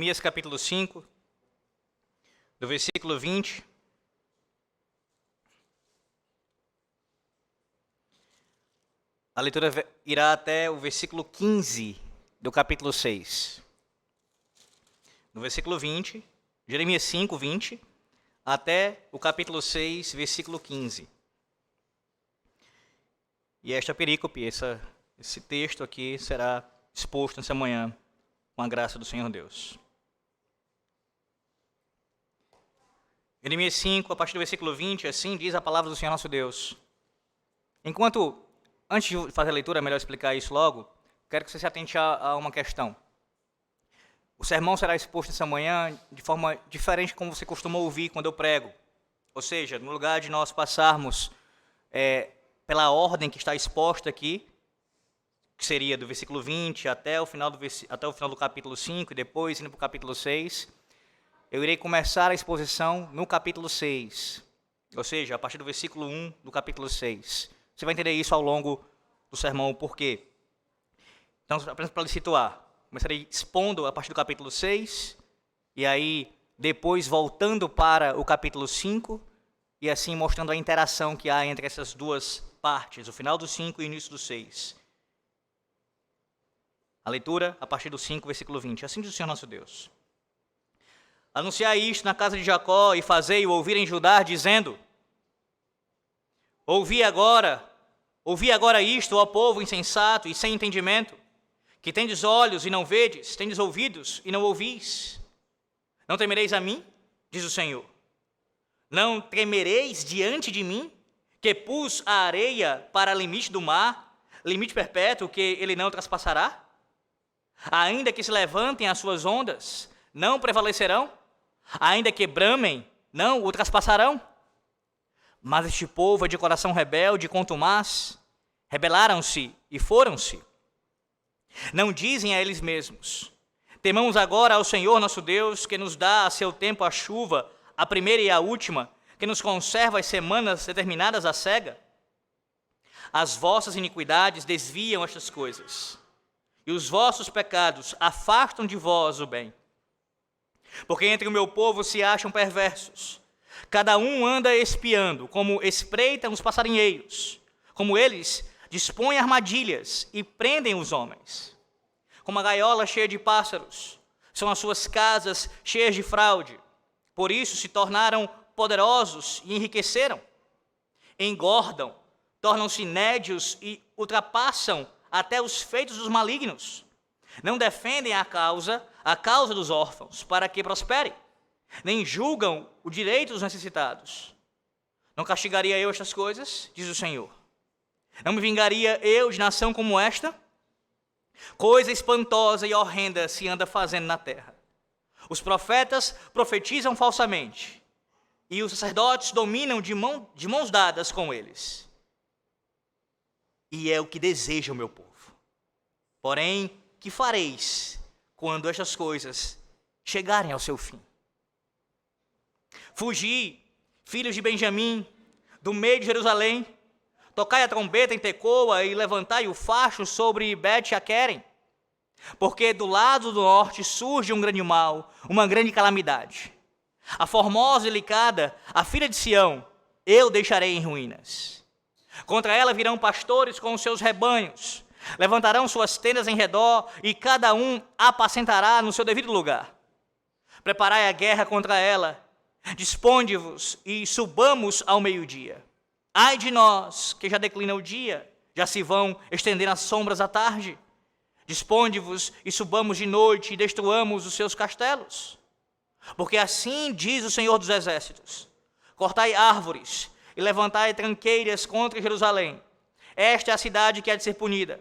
Jeremias capítulo 5, do versículo 20. A leitura irá até o versículo 15 do capítulo 6. No versículo 20, Jeremias 5, 20, até o capítulo 6, versículo 15. E esta perícope, esse texto aqui será exposto nessa manhã, com a graça do Senhor Deus. Jeremias 5, a partir do versículo 20, assim diz a palavra do Senhor nosso Deus. Antes de fazer a leitura, é melhor explicar isso logo, quero que você se atente a uma questão. O sermão será exposto essa manhã de forma diferente como você costuma ouvir quando eu prego. Ou seja, no lugar de nós passarmos pela ordem que está exposta aqui, que seria do versículo 20 até o final do capítulo 5 e depois indo para o capítulo 6, eu irei começar a exposição no capítulo 6, ou seja, a partir do versículo 1 do capítulo 6. Você vai entender isso ao longo do sermão, o porquê. Então, apenas para lhe situar, começarei expondo a partir do capítulo 6, e aí depois voltando para o capítulo 5, e assim mostrando a interação que há entre essas duas partes, o final do 5 e o início do 6. A leitura a partir do 5, versículo 20. Assim diz o Senhor nosso Deus. Anunciai isto na casa de Jacó e fazei-o ouvir em Judá, dizendo: Ouvi agora isto, ó povo insensato e sem entendimento, que tendes olhos e não vedes, tendes ouvidos e não ouvis. Não temereis a mim, diz o Senhor. Não tremereis diante de mim, que pus a areia para limite do mar, limite perpétuo que ele não traspassará? Ainda que se levantem as suas ondas, não prevalecerão? Ainda que bramem, não o traspassarão? Mas este povo é de coração rebelde e contumaz, rebelaram-se e foram-se. Não dizem a eles mesmos: temamos agora ao Senhor nosso Deus, que nos dá a seu tempo a chuva, a primeira e a última, que nos conserva as semanas determinadas à cega? As vossas iniquidades desviam estas coisas, e os vossos pecados afastam de vós o bem. Porque entre o meu povo se acham perversos, cada um anda espiando, como espreitam os passarinheiros, como eles dispõem armadilhas e prendem os homens. Como a gaiola cheia de pássaros, são as suas casas cheias de fraude. Por isso se tornaram poderosos e enriqueceram. Engordam, tornam-se nédios e ultrapassam até os feitos dos malignos. Não defendem a causa dos órfãos, para que prospere, nem julgam o direito dos necessitados. Não castigaria eu estas coisas, diz o Senhor? Não me vingaria eu de nação como esta? Coisa espantosa e horrenda se anda fazendo na terra. Os profetas profetizam falsamente, e os sacerdotes dominam de mãos dadas com eles. E é o que deseja o meu povo. Porém, que fareis quando estas coisas chegarem ao seu fim? Fugi, filhos de Benjamim, do meio de Jerusalém, tocai a trombeta em Tecoa e levantai o facho sobre Bet-Jaquerem, porque do lado do norte surge um grande mal, uma grande calamidade. A formosa e delicada, a filha de Sião, eu deixarei em ruínas. Contra ela virão pastores com os seus rebanhos, levantarão suas tendas em redor e cada um apacentará no seu devido lugar. Preparai a guerra contra ela, disponde-vos e subamos ao meio-dia. Ai de nós, que já declina o dia, já se vão estender as sombras à tarde. Disponde-vos e subamos de noite e destruamos os seus castelos. Porque assim diz o Senhor dos Exércitos: cortai árvores e levantai tranqueiras contra Jerusalém. Esta é a cidade que há de ser punida.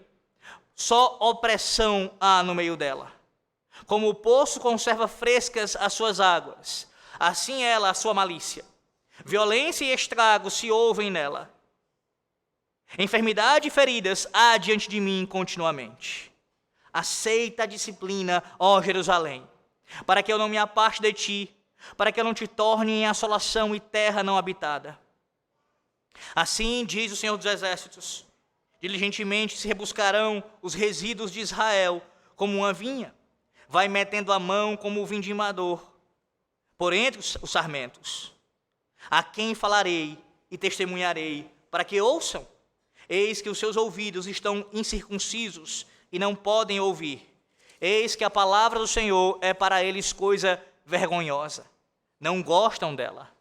Só opressão há no meio dela. Como o poço conserva frescas as suas águas, assim ela a sua malícia. Violência e estrago se ouvem nela. Enfermidade e feridas há diante de mim continuamente. Aceita a disciplina, ó Jerusalém, para que eu não me aparte de ti, para que eu não te torne em assolação e terra não habitada. Assim diz o Senhor dos Exércitos: diligentemente se rebuscarão os resíduos de Israel como uma vinha, vai metendo a mão como o vindimador por entre os sarmentos. A quem falarei e testemunharei, para que ouçam? Eis que os seus ouvidos estão incircuncisos e não podem ouvir. Eis que a palavra do Senhor é para eles coisa vergonhosa. Não gostam dela.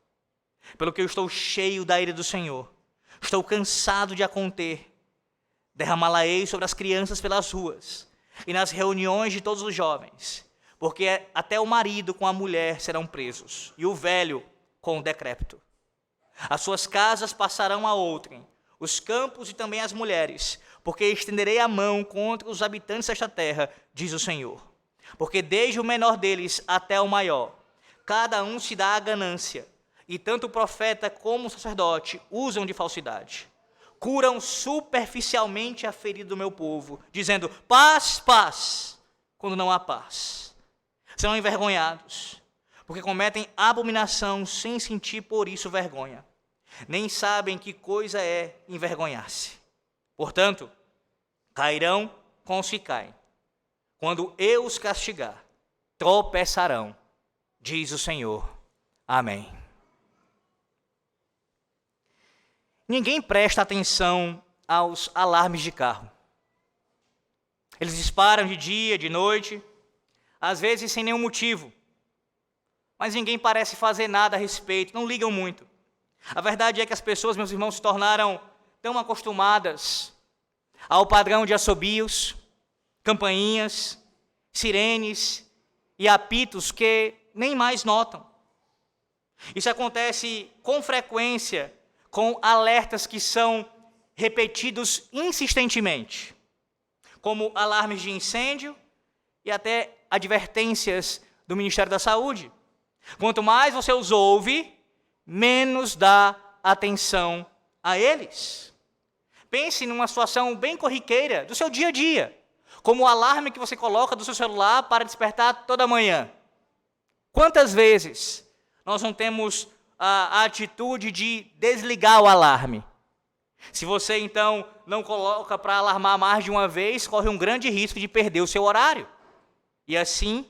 Pelo que eu estou cheio da ira do Senhor. Estou cansado de a conter. Derramá-la-ei sobre as crianças pelas ruas e nas reuniões de todos os jovens, porque até o marido com a mulher serão presos, e o velho com o decrépito. As suas casas passarão a outrem, os campos e também as mulheres, porque estenderei a mão contra os habitantes desta terra, diz o Senhor. Porque desde o menor deles até o maior, cada um se dá a ganância, e tanto o profeta como o sacerdote usam de falsidade. Curam superficialmente a ferida do meu povo, dizendo, paz, paz, quando não há paz. Serão envergonhados, porque cometem abominação sem sentir por isso vergonha. Nem sabem que coisa é envergonhar-se. Portanto, cairão com os que caem. Quando eu os castigar, tropeçarão, diz o Senhor. Amém. Ninguém presta atenção aos alarmes de carro. Eles disparam de dia, de noite, às vezes sem nenhum motivo. Mas ninguém parece fazer nada a respeito, não ligam muito. A verdade é que as pessoas, meus irmãos, se tornaram tão acostumadas ao padrão de assobios, campainhas, sirenes e apitos que nem mais notam. Isso acontece com frequência, com alertas que são repetidos insistentemente, como alarmes de incêndio e até advertências do Ministério da Saúde. Quanto mais você os ouve, menos dá atenção a eles. Pense numa situação bem corriqueira do seu dia a dia, como o alarme que você coloca do seu celular para despertar toda manhã. Quantas vezes nós não temos a atitude de desligar o alarme? Se você, então, não coloca para alarmar mais de uma vez, corre um grande risco de perder o seu horário. E assim,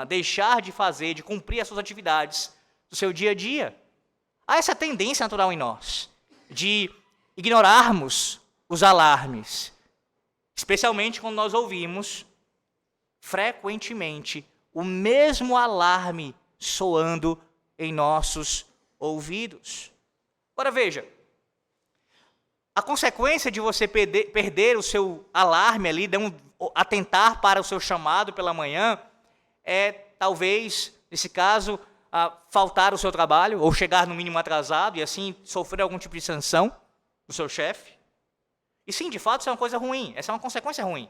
deixar de fazer, de cumprir as suas atividades do seu dia a dia. Há essa tendência natural em nós, de ignorarmos os alarmes, especialmente quando nós ouvimos frequentemente o mesmo alarme soando em nossos ouvidos. Agora veja, a consequência de você perder o seu alarme ali, não atentar para o seu chamado pela manhã, é talvez, nesse caso, faltar o seu trabalho, ou chegar no mínimo atrasado, e assim sofrer algum tipo de sanção do seu chefe. E sim, de fato, isso é uma coisa ruim, essa é uma consequência ruim.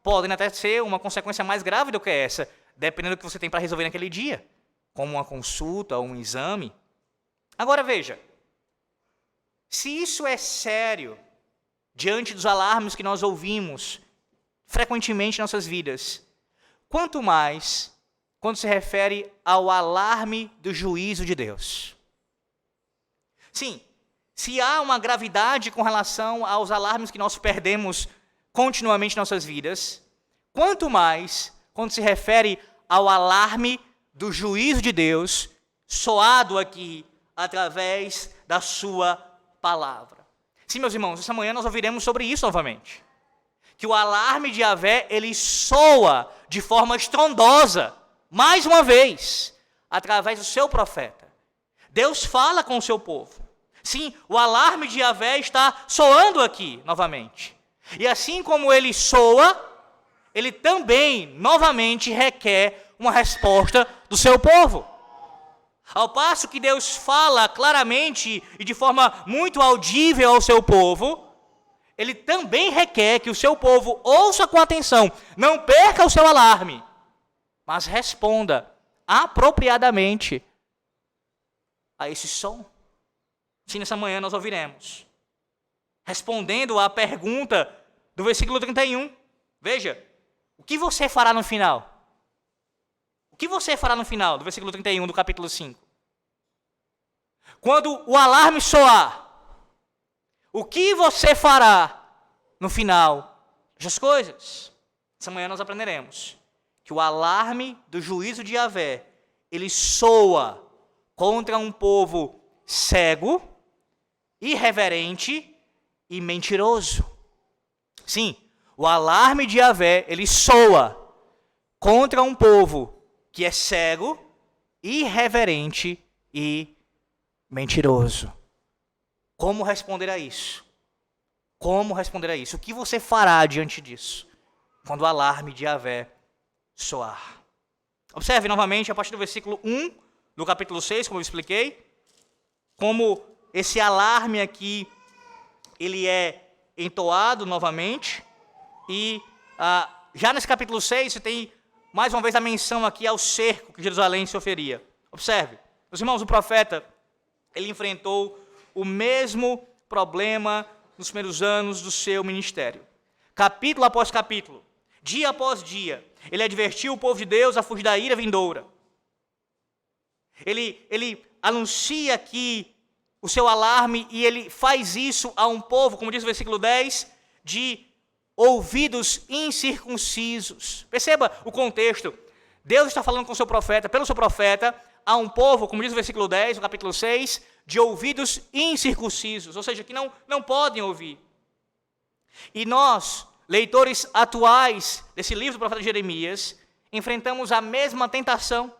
Pode até ser uma consequência mais grave do que essa, dependendo do que você tem para resolver naquele dia, como uma consulta ou um exame. Agora veja, se isso é sério, diante dos alarmes que nós ouvimos frequentemente em nossas vidas, quanto mais quando se refere ao alarme do juízo de Deus. Sim, se há uma gravidade com relação aos alarmes que nós perdemos continuamente em nossas vidas, quanto mais quando se refere ao alarme do juízo de Deus, soado aqui através da sua palavra. Sim, meus irmãos, essa manhã nós ouviremos sobre isso novamente. Que o alarme de Yahvé, ele soa de forma estrondosa, mais uma vez, através do seu profeta. Deus fala com o seu povo. Sim, o alarme de Yahvé está soando aqui novamente. E assim como ele soa, ele também novamente requer uma resposta do seu povo. Ao passo que Deus fala claramente e de forma muito audível ao seu povo, ele também requer que o seu povo ouça com atenção, não perca o seu alarme, mas responda apropriadamente a esse som. Sim, nessa manhã nós ouviremos, respondendo à pergunta do versículo 31. Veja, o que você fará no final? O que você fará no final do versículo 31 do capítulo 5? Quando o alarme soar, o que você fará no final das coisas? Essa manhã nós aprenderemos que que o alarme do juízo de Yahvé, ele soa contra um povo cego, irreverente e mentiroso. Sim, o alarme de Yahvé, ele soa contra um povo que é cego, irreverente e mentiroso. Como responder a isso? Como responder a isso? O que você fará diante disso, quando o alarme de Yahvé soar? Observe novamente, a partir do versículo 1 do capítulo 6, como eu expliquei, como esse alarme aqui, ele é entoado novamente, e já nesse capítulo 6, você tem mais uma vez a menção aqui ao cerco que Jerusalém sofreria. Observe, meus irmãos, o profeta, ele enfrentou o mesmo problema nos primeiros anos do seu ministério. Capítulo após capítulo, dia após dia, ele advertiu o povo de Deus a fugir da ira vindoura. Ele anuncia aqui o seu alarme e ele faz isso a um povo, como diz o versículo 10, de ouvidos incircuncisos. Perceba o contexto. Deus está falando com o seu profeta, pelo seu profeta, a um povo, como diz o versículo 10, do capítulo 6, de ouvidos incircuncisos, ou seja, que não podem ouvir. E nós, leitores atuais desse livro do profeta Jeremias, enfrentamos a mesma tentação.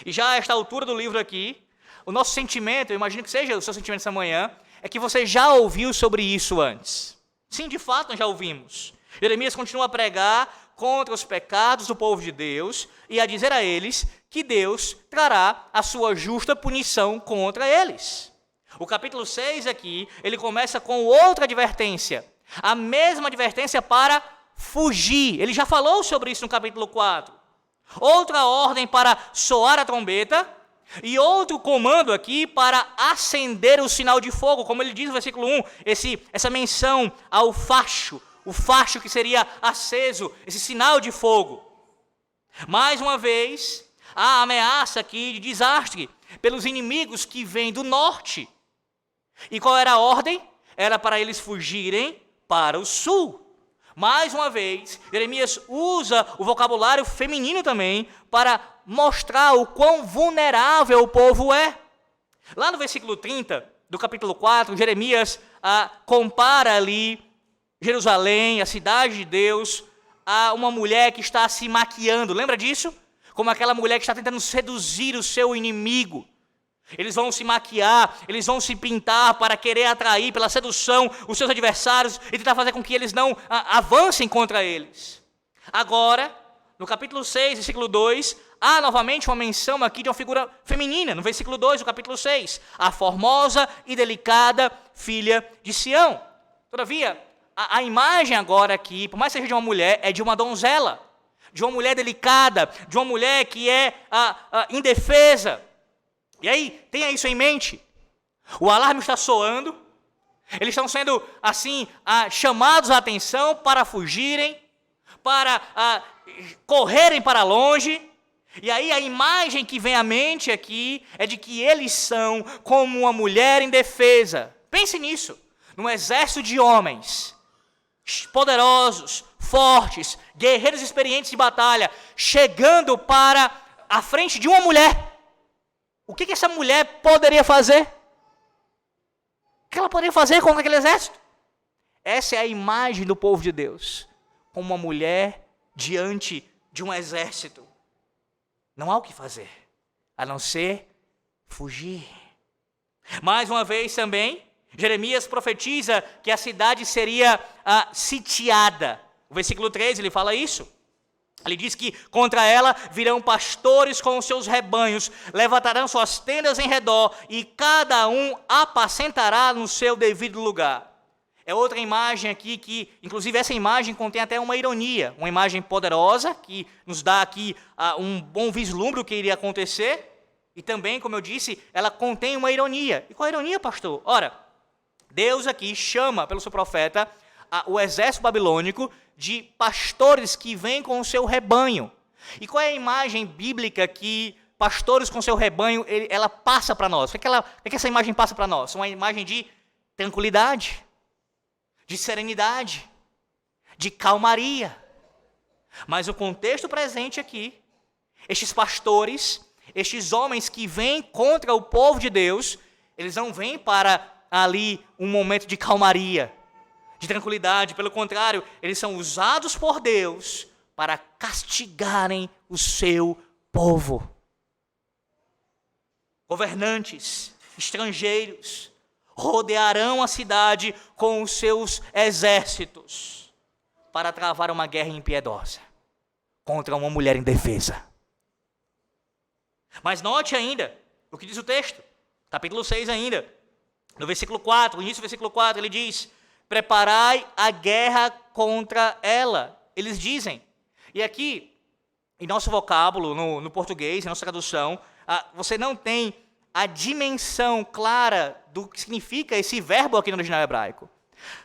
E já a esta altura do livro aqui, o nosso sentimento, eu imagino que seja o seu sentimento essa manhã, é que você já ouviu sobre isso antes. Sim, de fato, nós já ouvimos. Jeremias continua a pregar contra os pecados do povo de Deus e a dizer a eles que Deus trará a sua justa punição contra eles. O capítulo 6 aqui, ele começa com outra advertência. A mesma advertência para fugir. Ele já falou sobre isso no capítulo 4. Outra ordem para soar a trombeta e outro comando aqui para acender o sinal de fogo, como ele diz no versículo 1, essa menção ao facho, o facho que seria aceso, esse sinal de fogo. Mais uma vez, a ameaça aqui de desastre pelos inimigos que vêm do norte. E qual era a ordem? Era para eles fugirem para o sul. Mais uma vez, Jeremias usa o vocabulário feminino também para mostrar o quão vulnerável o povo é. Lá no versículo 30 do capítulo 4, Jeremias compara ali Jerusalém, a cidade de Deus, a uma mulher que está se maquiando. Lembra disso? Como aquela mulher que está tentando seduzir o seu inimigo. Eles vão se maquiar, eles vão se pintar para querer atrair pela sedução os seus adversários e tentar fazer com que eles não avancem contra eles. Agora, no capítulo 6, versículo 2, há novamente uma menção aqui de uma figura feminina, no versículo 2 do capítulo 6, a formosa e delicada filha de Sião. Todavia, a imagem agora aqui, por mais que seja de uma mulher, é de uma donzela, de uma mulher delicada, de uma mulher que é indefesa. E aí, tenha isso em mente. O alarme está soando, eles estão sendo, assim, chamados à atenção para fugirem, para correrem para longe. E aí a imagem que vem à mente aqui é de que eles são como uma mulher indefesa. Pense nisso, num exército de homens poderosos, fortes, guerreiros experientes de batalha, chegando para a frente de uma mulher. O que essa mulher poderia fazer? O que ela poderia fazer contra aquele exército? Essa é a imagem do povo de Deus, como uma mulher diante de um exército. Não há o que fazer, a não ser fugir. Mais uma vez também, Jeremias profetiza que a cidade seria sitiada. O versículo 13, ele fala isso. Ele diz que contra ela virão pastores com os seus rebanhos, levantarão suas tendas em redor e cada um apacentará no seu devido lugar. É outra imagem aqui que, inclusive essa imagem contém até uma ironia, uma imagem poderosa que nos dá aqui um bom vislumbre do que iria acontecer e também, como eu disse, ela contém uma ironia. E qual a ironia, pastor? Ora, Deus aqui chama pelo seu profeta o exército babilônico de pastores que vêm com o seu rebanho. E qual é a imagem bíblica que pastores com o seu rebanho, ela passa para nós? O que essa imagem passa para nós? Uma imagem de tranquilidade, de serenidade, de calmaria. Mas o contexto presente aqui, estes pastores, estes homens que vêm contra o povo de Deus, eles não vêm para ali um momento de calmaria, de tranquilidade. Pelo contrário, eles são usados por Deus para castigarem o seu povo. Governantes, estrangeiros, rodearão a cidade com os seus exércitos para travar uma guerra impiedosa contra uma mulher indefesa. Mas note ainda o que diz o texto, capítulo 6 ainda, no versículo 4, no início do versículo 4, ele diz: preparai a guerra contra ela. Eles dizem, e aqui, em nosso vocábulo, no português, em nossa tradução, você não tem a dimensão clara do que significa esse verbo aqui no original hebraico.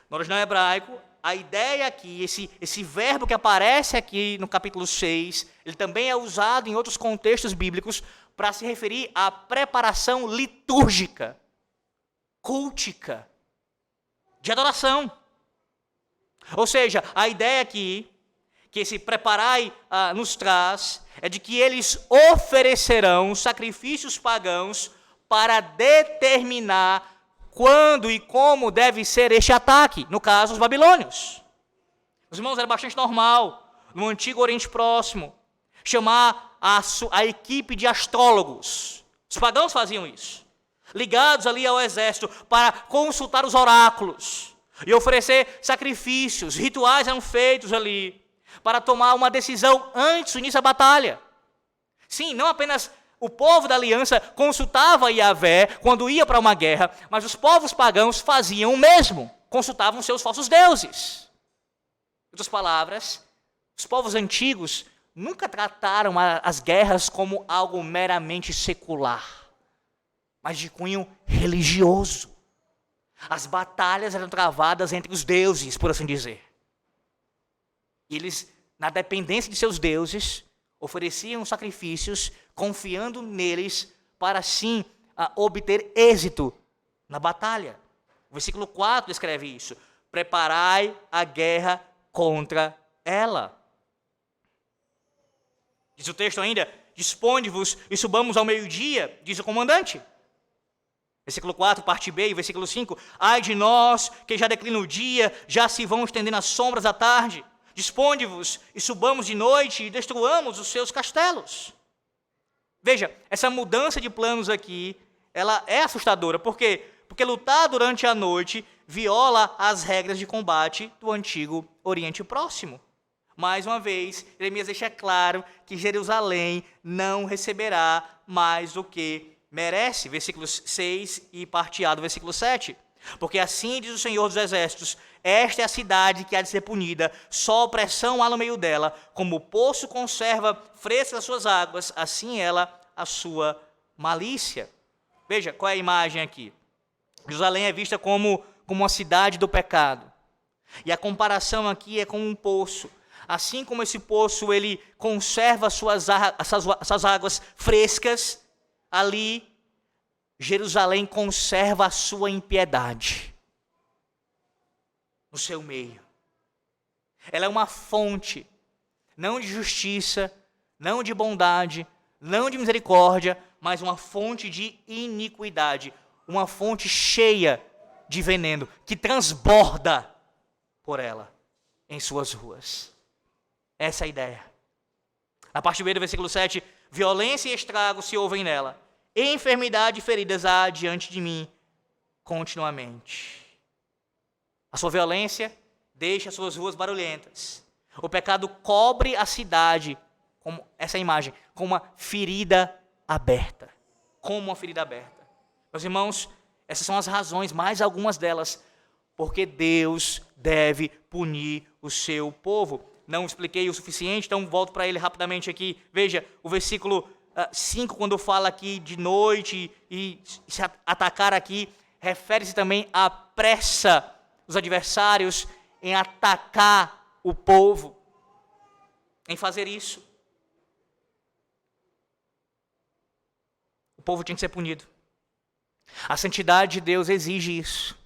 No original hebraico, a ideia aqui, esse verbo que aparece aqui no capítulo 6, ele também é usado em outros contextos bíblicos para se referir à preparação litúrgica, cultica, de adoração. Ou seja, a ideia aqui, que esse preparai nos traz, é de que eles oferecerão sacrifícios pagãos para determinar quando e como deve ser este ataque, no caso, os babilônios. Os irmãos, era bastante normal, no antigo Oriente Próximo, chamar a equipe de astrólogos. Os pagãos faziam isso, ligados ali ao exército, para consultar os oráculos e oferecer sacrifícios. Rituais eram feitos ali para tomar uma decisão antes do início da batalha. Sim, não apenas o povo da aliança consultava Yahvé quando ia para uma guerra, mas os povos pagãos faziam o mesmo, consultavam seus falsos deuses. Em outras palavras, os povos antigos nunca trataram as guerras como algo meramente secular, mas de cunho religioso. As batalhas eram travadas entre os deuses, por assim dizer. E eles, na dependência de seus deuses, ofereciam sacrifícios, confiando neles, para assim obter êxito na batalha. O versículo 4 descreve isso. Preparai a guerra contra ela. Diz o texto ainda: disponde-vos e subamos ao meio-dia, diz o comandante. Versículo 4, parte B, e versículo 5. Ai de nós, que já declina o dia, já se vão estendendo as sombras da tarde. Disponde-vos e subamos de noite e destruamos os seus castelos. Veja, essa mudança de planos aqui, ela é assustadora. Por quê? Porque lutar durante a noite viola as regras de combate do antigo Oriente Próximo. Mais uma vez, Jeremias deixa claro que Jerusalém não receberá mais do que merece. Versículos 6 e parte A do versículo 7. Porque assim diz o Senhor dos Exércitos: esta é a cidade que há de ser punida, só opressão há no meio dela, como o poço conserva frescas as suas águas, assim ela a sua malícia. Veja, qual é a imagem aqui? Jerusalém é vista como uma cidade do pecado. E a comparação aqui é com um poço. Assim como esse poço ele conserva suas águas frescas, ali Jerusalém conserva a sua impiedade no seu meio. Ela é uma fonte, não de justiça, não de bondade, não de misericórdia, mas uma fonte de iniquidade, uma fonte cheia de veneno, que transborda por ela em suas ruas. Essa é a ideia. Na parte B do versículo 7, violência e estrago se ouvem nela, enfermidade e feridas há diante de mim continuamente. A sua violência deixa as suas ruas barulhentas. O pecado cobre a cidade, como essa imagem, com uma ferida aberta. Como uma ferida aberta. Meus irmãos, essas são as razões, mais algumas delas, porque Deus deve punir o seu povo. Não expliquei o suficiente, então volto para ele rapidamente aqui. Veja, o versículo 5, quando fala aqui de noite e se atacar aqui, refere-se também à pressa dos adversários em atacar o povo, em fazer isso. O povo tinha que ser punido. A santidade de Deus exige isso.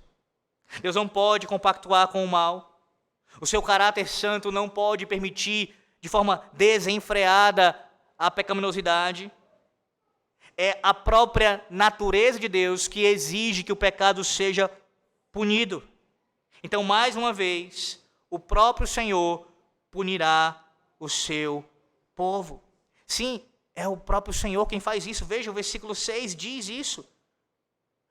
Deus não pode compactuar com o mal. O seu caráter santo não pode permitir, de forma desenfreada a pecaminosidade. É a própria natureza de Deus que exige que o pecado seja punido. Então, mais uma vez, o próprio Senhor punirá o seu povo. Sim, é o próprio Senhor quem faz isso. Veja, o versículo 6 diz isso.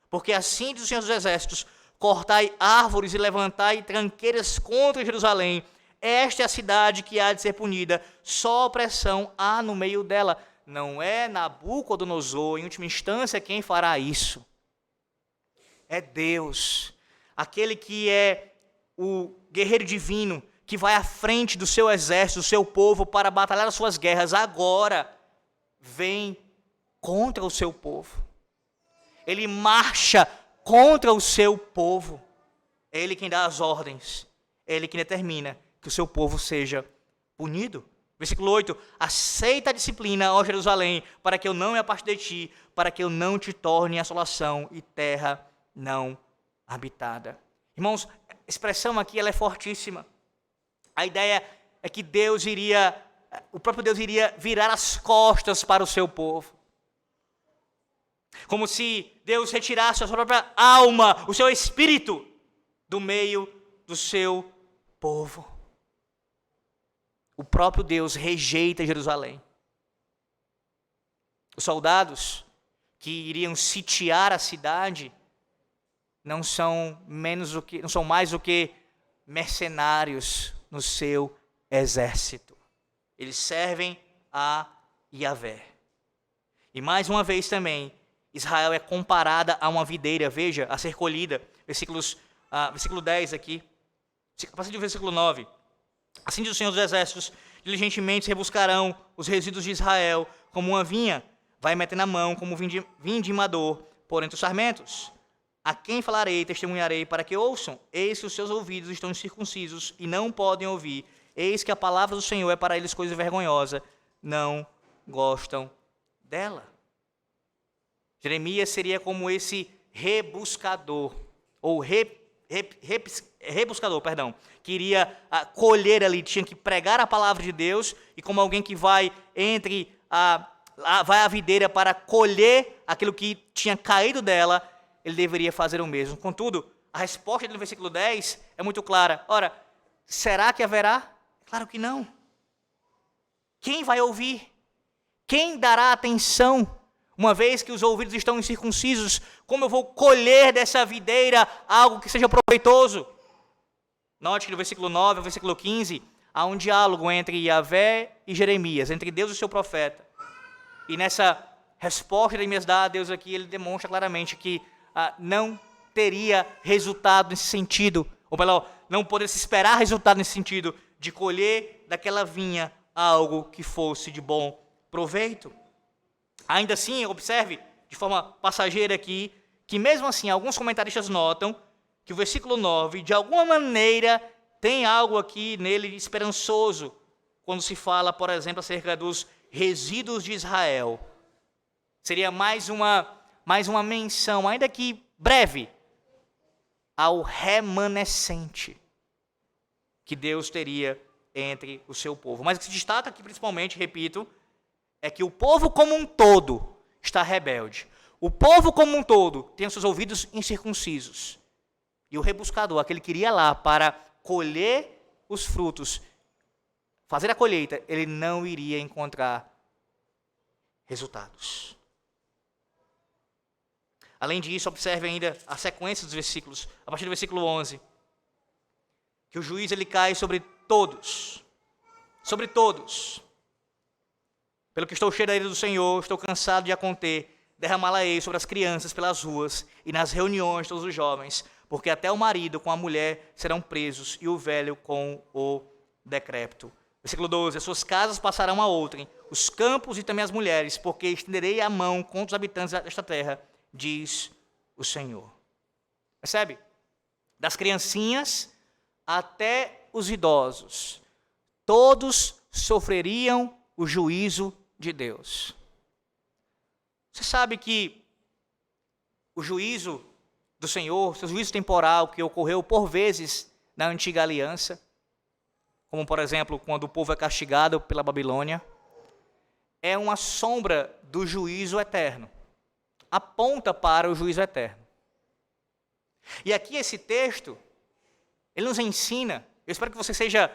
Porque assim diz o Senhor dos Exércitos: cortai árvores e levantai tranqueiras contra Jerusalém. Esta é a cidade que há de ser punida. Só opressão há no meio dela. Não é Nabucodonosor, em última instância, quem fará isso. É Deus, aquele que é o guerreiro divino, que vai à frente do seu exército, do seu povo, para batalhar as suas guerras. Agora, vem contra o seu povo. Ele marcha contra o seu povo. É Ele quem dá as ordens. É Ele quem determina que o seu povo seja punido. Versículo 8: aceita a disciplina, ó Jerusalém, para que eu não me aparte de ti, para que eu não te torne assolação e terra não habitada. Irmãos, a expressão aqui ela é fortíssima. A ideia é que o próprio Deus iria virar as costas para o seu povo. Como se Deus retirasse a sua própria alma, o seu espírito, do meio do seu povo. O próprio Deus rejeita Jerusalém. Os soldados que iriam sitiar a cidade não são mais do que mercenários no seu exército. Eles servem a Yahvé. E mais uma vez também, Israel é comparada a uma videira, veja, a ser colhida. Versículo 10 aqui, a partir do versículo 9. Assim diz o Senhor dos Exércitos: diligentemente se rebuscarão os resíduos de Israel como uma vinha, vai meter na mão como vindimador por entre os sarmentos. A quem falarei e testemunharei para que ouçam? Eis que os seus ouvidos estão incircuncisos e não podem ouvir. Eis que a palavra do Senhor é para eles coisa vergonhosa, não gostam dela. Jeremias seria como esse rebuscador, ou rebuscador, que iria colher ali, tinha que pregar a palavra de Deus, e como alguém que vai vai à videira para colher aquilo que tinha caído dela, ele deveria fazer o mesmo. Contudo, a resposta do versículo 10 é muito clara. Ora, será que haverá? Claro que não. Quem vai ouvir? Quem dará atenção? Uma vez que os ouvidos estão incircuncisos, como eu vou colher dessa videira algo que seja proveitoso? Note que no versículo 9 ao versículo 15, há um diálogo entre Yahvé e Jeremias, entre Deus e o seu profeta. E nessa resposta que Jeremias dá a Deus aqui, ele demonstra claramente que não teria resultado nesse sentido, ou melhor, não poderia se esperar resultado nesse sentido, de colher daquela vinha algo que fosse de bom proveito. Ainda assim, observe de forma passageira aqui, que mesmo assim, alguns comentaristas notam que o versículo 9, de alguma maneira, tem algo aqui nele esperançoso, quando se fala, por exemplo, acerca dos resíduos de Israel. Seria mais uma menção, ainda que breve, ao remanescente que Deus teria entre o seu povo. Mas o que se destaca aqui, principalmente, repito, é que o povo como um todo está rebelde. O povo como um todo tem os seus ouvidos incircuncisos. E o rebuscador, aquele que iria lá para colher os frutos, fazer a colheita, ele não iria encontrar resultados. Além disso, observe ainda a sequência dos versículos, a partir do versículo 11, que o juízo ele cai sobre todos. Sobre todos. Pelo que estou cheio da ira do Senhor, estou cansado de a conter, derramá-la-ei sobre as crianças pelas ruas e nas reuniões de todos os jovens, porque até o marido com a mulher serão presos e o velho com o decrépito. Versículo 12, as suas casas passarão a outrem, os campos e também as mulheres, porque estenderei a mão contra os habitantes desta terra, diz o Senhor. Percebe? Das criancinhas até os idosos, todos sofreriam o juízo de Deus. Você sabe que o juízo do Senhor, seu juízo temporal que ocorreu por vezes na antiga aliança, como por exemplo, quando o povo é castigado pela Babilônia, é uma sombra do juízo eterno. Aponta para o juízo eterno. E aqui esse texto, ele nos ensina, eu espero que você seja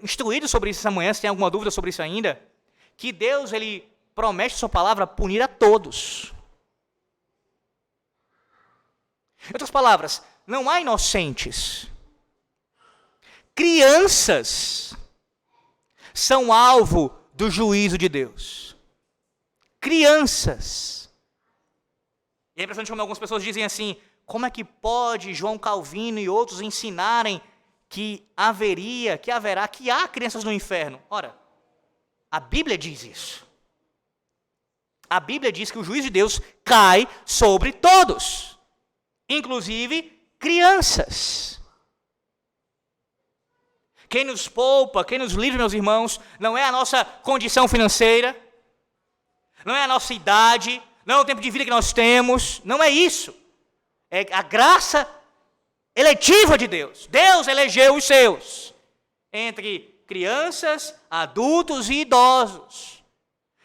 instruído sobre isso essa manhã, se tem alguma dúvida sobre isso ainda, que Deus, ele promete sua palavra punir a todos. Em outras palavras, não há inocentes. Crianças são alvo do juízo de Deus. Crianças. E é impressionante como algumas pessoas dizem assim, como é que pode João Calvino e outros ensinarem que há crianças no inferno? Ora, a Bíblia diz isso. A Bíblia diz que o juízo de Deus cai sobre todos, inclusive crianças. Quem nos poupa, quem nos livra, meus irmãos, não é a nossa condição financeira, não é a nossa idade, não é o tempo de vida que nós temos, não é isso. É a graça eletiva de Deus. Deus elegeu os seus, entre crianças, adultos e idosos.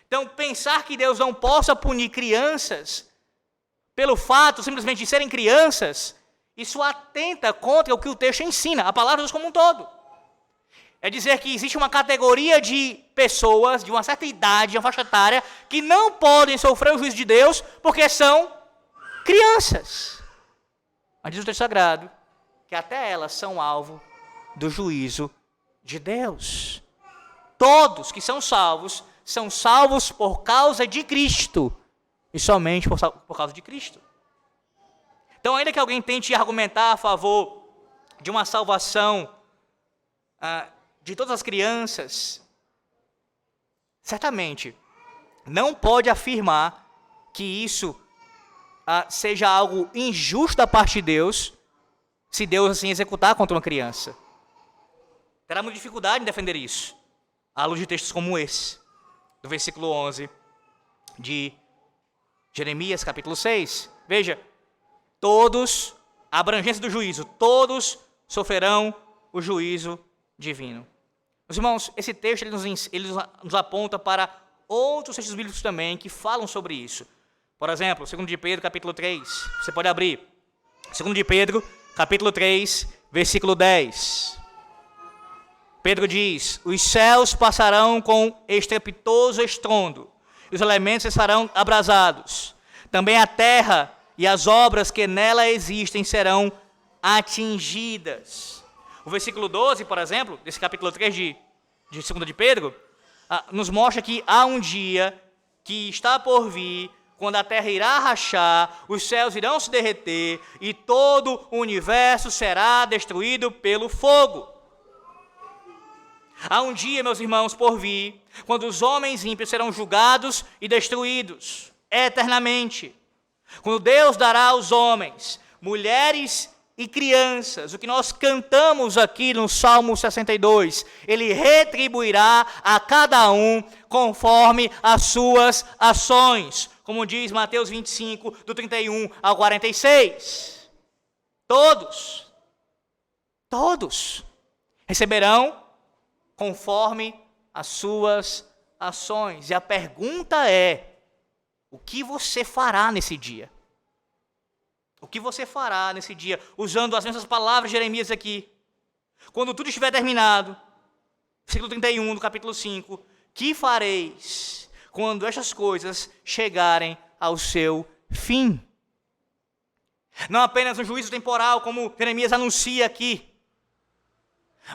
Então, pensar que Deus não possa punir crianças, pelo fato simplesmente de serem crianças, isso atenta contra o que o texto ensina, a palavra de Deus como um todo. É dizer que existe uma categoria de pessoas de uma certa idade, de uma faixa etária, que não podem sofrer o juízo de Deus porque são crianças. Mas diz o texto sagrado que até elas são alvo do juízo de Deus. Todos que são salvos por causa de Cristo. E somente por causa de Cristo. Então, ainda que alguém tente argumentar a favor de uma salvação de todas as crianças, certamente não pode afirmar que isso seja algo injusto da parte de Deus, se Deus assim executar contra uma criança. Terá muita dificuldade em defender isso, à luz de textos como esse, do versículo 11 de Jeremias, capítulo 6. Veja, todos, a abrangência do juízo, todos sofrerão o juízo divino. Meus irmãos, esse texto ele nos aponta para outros textos bíblicos também que falam sobre isso. Por exemplo, 2 de Pedro, capítulo 3. Você pode abrir. 2 de Pedro, capítulo 3, versículo 10. Pedro diz, os céus passarão com estrepitoso estrondo, e os elementos estarão abrasados. Também a terra e as obras que nela existem serão atingidas. O versículo 12, por exemplo, desse capítulo 3 de 2 de Pedro, nos mostra que há um dia que está por vir, quando a terra irá rachar, os céus irão se derreter e todo o universo será destruído pelo fogo. Há um dia, meus irmãos, por vir, quando os homens ímpios serão julgados e destruídos eternamente. Quando Deus dará aos homens, mulheres e crianças, o que nós cantamos aqui no Salmo 62, Ele retribuirá a cada um conforme as suas ações, como diz Mateus 25, do 31 ao 46. Todos receberão conforme as suas ações. E a pergunta é, o que você fará nesse dia? O que você fará nesse dia, usando as mesmas palavras de Jeremias aqui? Quando tudo estiver terminado, versículo 31 do capítulo 5, que fareis quando estas coisas chegarem ao seu fim? Não apenas um juízo temporal, como Jeremias anuncia aqui,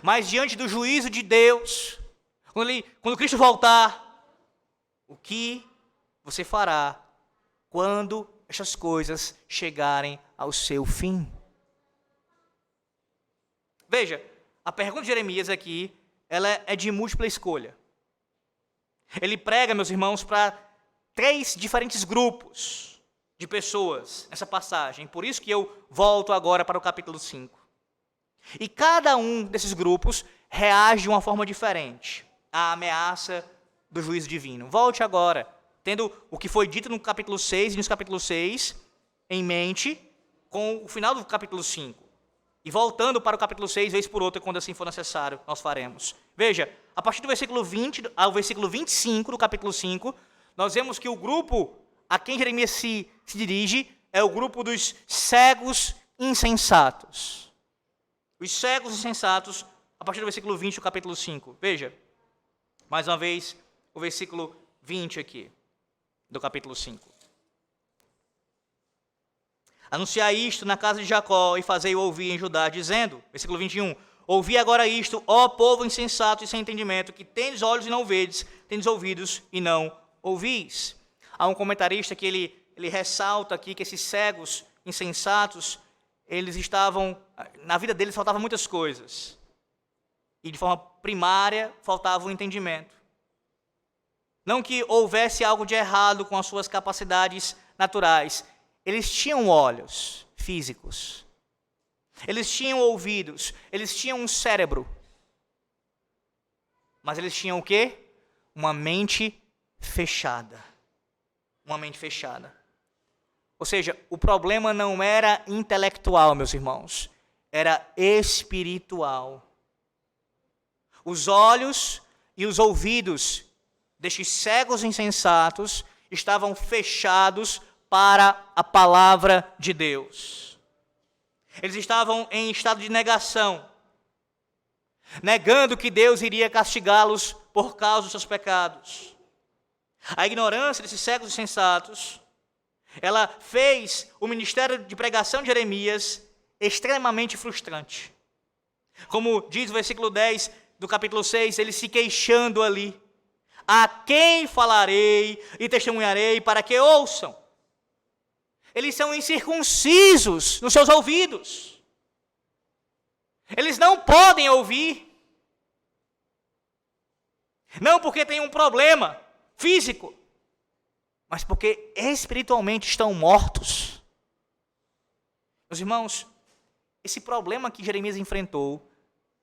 mas diante do juízo de Deus, quando Cristo voltar, o que você fará quando estas coisas chegarem ao seu fim? Veja, a pergunta de Jeremias aqui, ela é de múltipla escolha. Ele prega, meus irmãos, para 3 diferentes grupos de pessoas nessa passagem. Por isso que eu volto agora para o capítulo 5. E cada um desses grupos reage de uma forma diferente à ameaça do juízo divino. Volte agora, tendo o que foi dito no capítulo 6 e no capítulo 6 em mente, com o final do capítulo 5. E voltando para o capítulo 6, vez por outra, quando assim for necessário, nós faremos. Veja, a partir do versículo 20 ao versículo 25 do capítulo 5, nós vemos que o grupo a quem Jeremias se dirige é o grupo dos cegos insensatos. Os cegos insensatos, a partir do versículo 20 do capítulo 5. Veja, mais uma vez, o versículo 20 aqui, do capítulo 5. Anunciai isto na casa de Jacó e fazei-o ouvir em Judá, dizendo, versículo 21, ouvi agora isto, ó povo insensato e sem entendimento, que tendes olhos e não vedes, tendes ouvidos e não ouvis. Há um comentarista que ele ressalta aqui que esses cegos insensatos, eles estavam, na vida deles faltavam muitas coisas. E de forma primária, faltava o entendimento. Não que houvesse algo de errado com as suas capacidades naturais. Eles tinham olhos físicos. Eles tinham ouvidos. Eles tinham um cérebro. Mas eles tinham o quê? Uma mente fechada. Uma mente fechada. Ou seja, o problema não era intelectual, meus irmãos. Era espiritual. Os olhos e os ouvidos destes cegos insensatos estavam fechados para a palavra de Deus. Eles estavam em estado de negação, negando que Deus iria castigá-los por causa dos seus pecados. A ignorância desses cegos insensatos, ela fez o ministério de pregação de Jeremias extremamente frustrante. Como diz o versículo 10 do capítulo 6, ele se queixando ali. A quem falarei e testemunharei para que ouçam? Eles são incircuncisos nos seus ouvidos. Eles não podem ouvir. Não porque tem um problema físico, mas porque espiritualmente estão mortos. Meus irmãos, esse problema que Jeremias enfrentou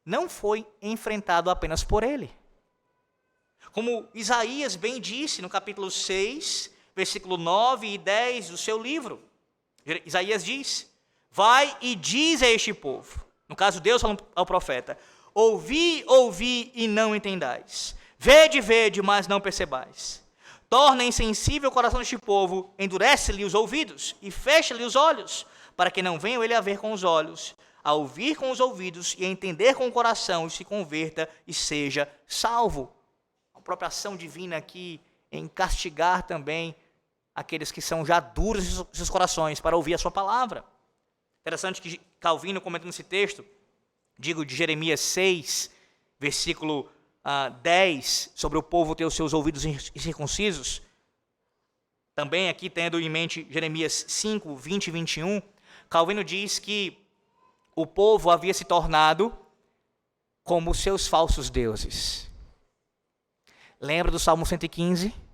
não foi enfrentado apenas por ele. Como Isaías bem disse no capítulo 6, versículo 9 e 10 do seu livro. Isaías diz, vai e diz a este povo, no caso Deus falando ao profeta, ouvi, ouvi e não entendais, vede, vede, mas não percebais. Torna insensível o coração deste povo, endurece-lhe os ouvidos e fecha-lhe os olhos, para que não venham ele a ver com os olhos, a ouvir com os ouvidos e a entender com o coração e se converta e seja salvo. A própria ação divina aqui em castigar também aqueles que são já duros em seus corações para ouvir a sua palavra. Interessante que Calvino, comentando esse texto, digo de Jeremias 6, versículo 10, sobre o povo ter os seus ouvidos incircuncisos, também aqui tendo em mente Jeremias 5, 20 e 21, Calvino diz que o povo havia se tornado como seus falsos deuses. Lembra do Salmo 115?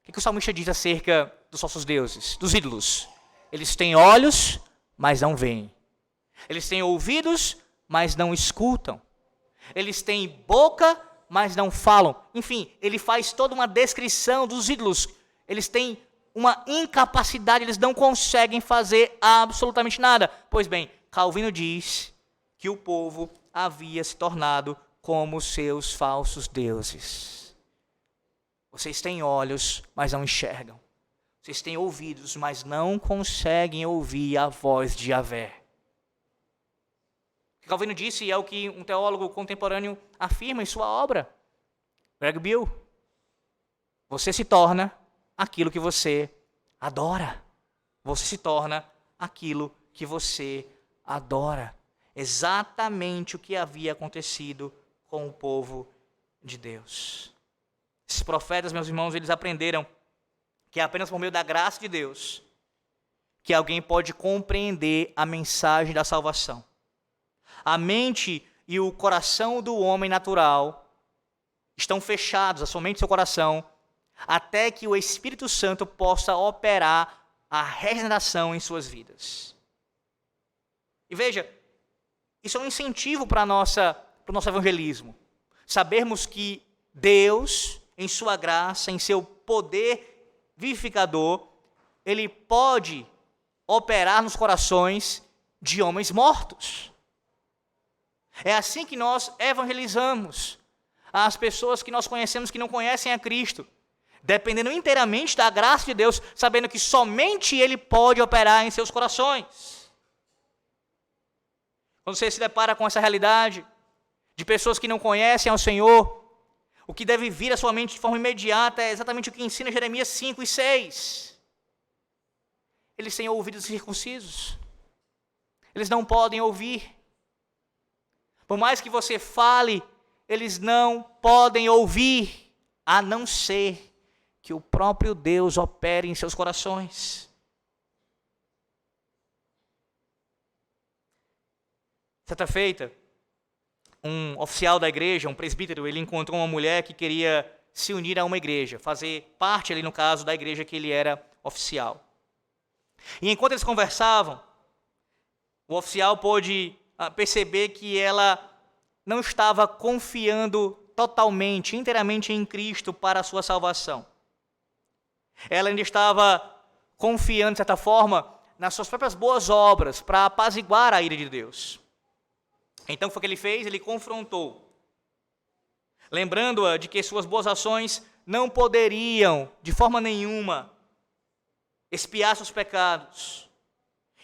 O que o salmista diz acerca dos falsos deuses, dos ídolos? Eles têm olhos, mas não veem. Eles têm ouvidos, mas não escutam. Eles têm boca, mas não falam. Enfim, ele faz toda uma descrição dos ídolos. Eles têm uma incapacidade, eles não conseguem fazer absolutamente nada. Pois bem, Calvino diz que o povo havia se tornado como seus falsos deuses. Vocês têm olhos, mas não enxergam. Vocês têm ouvidos, mas não conseguem ouvir a voz de Yahvé. O que Calvino disse é o que um teólogo contemporâneo afirma em sua obra. Greg Beale. Você se torna aquilo que você adora. Você se torna aquilo que você adora. Exatamente o que havia acontecido com o povo de Deus. Esses profetas, meus irmãos, eles aprenderam que é apenas por meio da graça de Deus que alguém pode compreender a mensagem da salvação. A mente e o coração do homem natural estão fechados, a sua mente e seu coração, até que o Espírito Santo possa operar a regeneração em suas vidas. E veja, isso é um incentivo para o nosso evangelismo. Sabermos que Deus, em sua graça, em seu poder vivificador, Ele pode operar nos corações de homens mortos. É assim que nós evangelizamos as pessoas que nós conhecemos que não conhecem a Cristo, dependendo inteiramente da graça de Deus, sabendo que somente Ele pode operar em seus corações. Quando você se depara com essa realidade de pessoas que não conhecem ao Senhor, o que deve vir à sua mente de forma imediata é exatamente o que ensina Jeremias 5 e 6. Eles têm ouvidos circuncisos. Eles não podem ouvir. Por mais que você fale, eles não podem ouvir, a não ser que o próprio Deus opere em seus corações. Certa feita, um oficial da igreja, um presbítero, ele encontrou uma mulher que queria se unir a uma igreja, fazer parte ali no caso da igreja que ele era oficial. E enquanto eles conversavam, o oficial pôde perceber que ela não estava confiando totalmente, inteiramente em Cristo para a sua salvação. Ela ainda estava confiando, de certa forma, nas suas próprias boas obras para apaziguar a ira de Deus. Então, foi o que ele fez? Ele confrontou, lembrando-a de que suas boas ações não poderiam, de forma nenhuma, expiar seus pecados,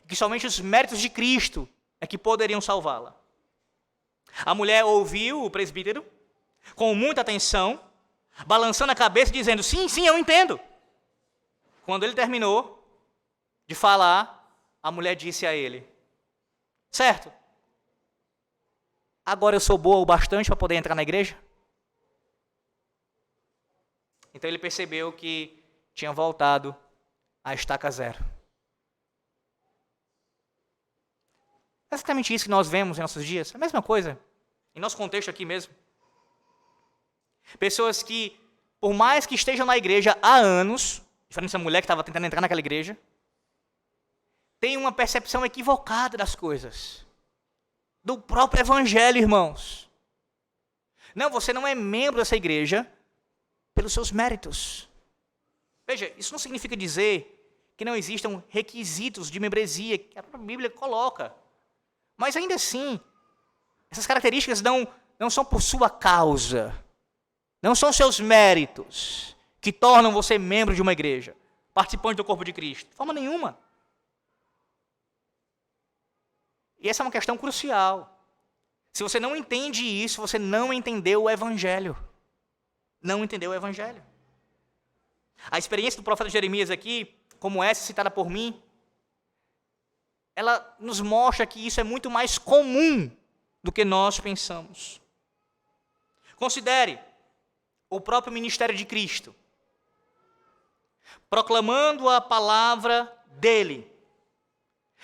que somente os méritos de Cristo é que poderiam salvá-la. A mulher ouviu o presbítero com muita atenção, balançando a cabeça e dizendo, sim, eu entendo. Quando ele terminou de falar, a mulher disse a ele, certo, agora eu sou boa o bastante para poder entrar na igreja? Então ele percebeu que tinha voltado à estaca zero. É exatamente isso que nós vemos em nossos dias. A mesma coisa, em nosso contexto aqui mesmo. Pessoas que, por mais que estejam na igreja há anos, diferente dessa mulher que estava tentando entrar naquela igreja, têm uma percepção equivocada das coisas. Do próprio evangelho, irmãos. Não, você não é membro dessa igreja pelos seus méritos. Veja, isso não significa dizer que não existam requisitos de membresia que a Bíblia coloca. Mas ainda assim, essas características não são por sua causa. Não são seus méritos que tornam você membro de uma igreja, participante do corpo de Cristo. De forma nenhuma. E essa é uma questão crucial. Se você não entende isso, você não entendeu o Evangelho. Não entendeu o Evangelho. A experiência do profeta Jeremias aqui, como essa citada por mim, ela nos mostra que isso é muito mais comum do que nós pensamos. Considere o próprio ministério de Cristo, proclamando a palavra dele.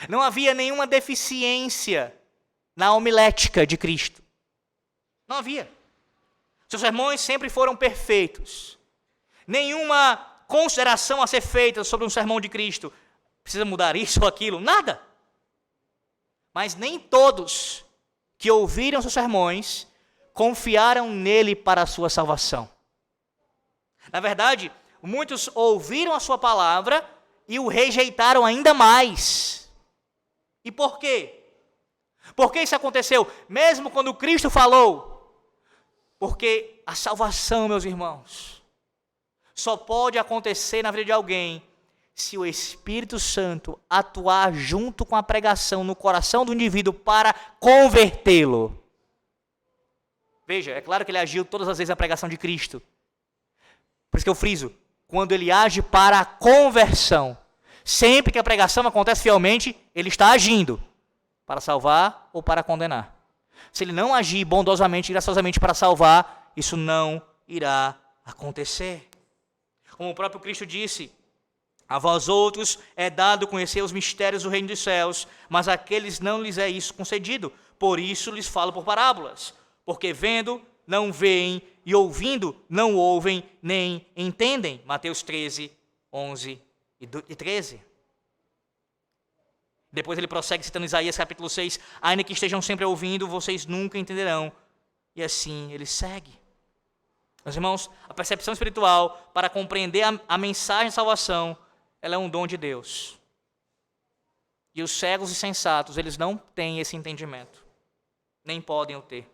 Não havia nenhuma deficiência na homilética de Cristo. Não havia. Seus sermões sempre foram perfeitos. Nenhuma consideração a ser feita sobre um sermão de Cristo. Precisa mudar isso ou aquilo? Nada. Mas nem todos que ouviram seus sermões confiaram nele para a sua salvação. Na verdade, muitos ouviram a sua palavra e o rejeitaram ainda mais. E por quê? Por que isso aconteceu? Mesmo quando Cristo falou. Porque a salvação, meus irmãos, só pode acontecer na vida de alguém se o Espírito Santo atuar junto com a pregação no coração do indivíduo para convertê-lo. Veja, é claro que ele agiu todas as vezes na pregação de Cristo. Por isso que eu friso, quando ele age para a conversão, sempre que a pregação acontece fielmente, ele está agindo para salvar ou para condenar. Se ele não agir bondosamente e graciosamente para salvar, isso não irá acontecer. Como o próprio Cristo disse, a vós outros é dado conhecer os mistérios do reino dos céus, mas àqueles não lhes é isso concedido. Por isso lhes falo por parábolas. Porque vendo, não veem, e ouvindo, não ouvem, nem entendem. Mateus 13, 11 e 13. Depois ele prossegue citando Isaías capítulo 6. Ainda que estejam sempre ouvindo, vocês nunca entenderão. E assim ele segue. Meus irmãos, a percepção espiritual para compreender a mensagem de salvação, ela é um dom de Deus. E os cegos e sensatos, eles não têm esse entendimento. Nem podem o ter.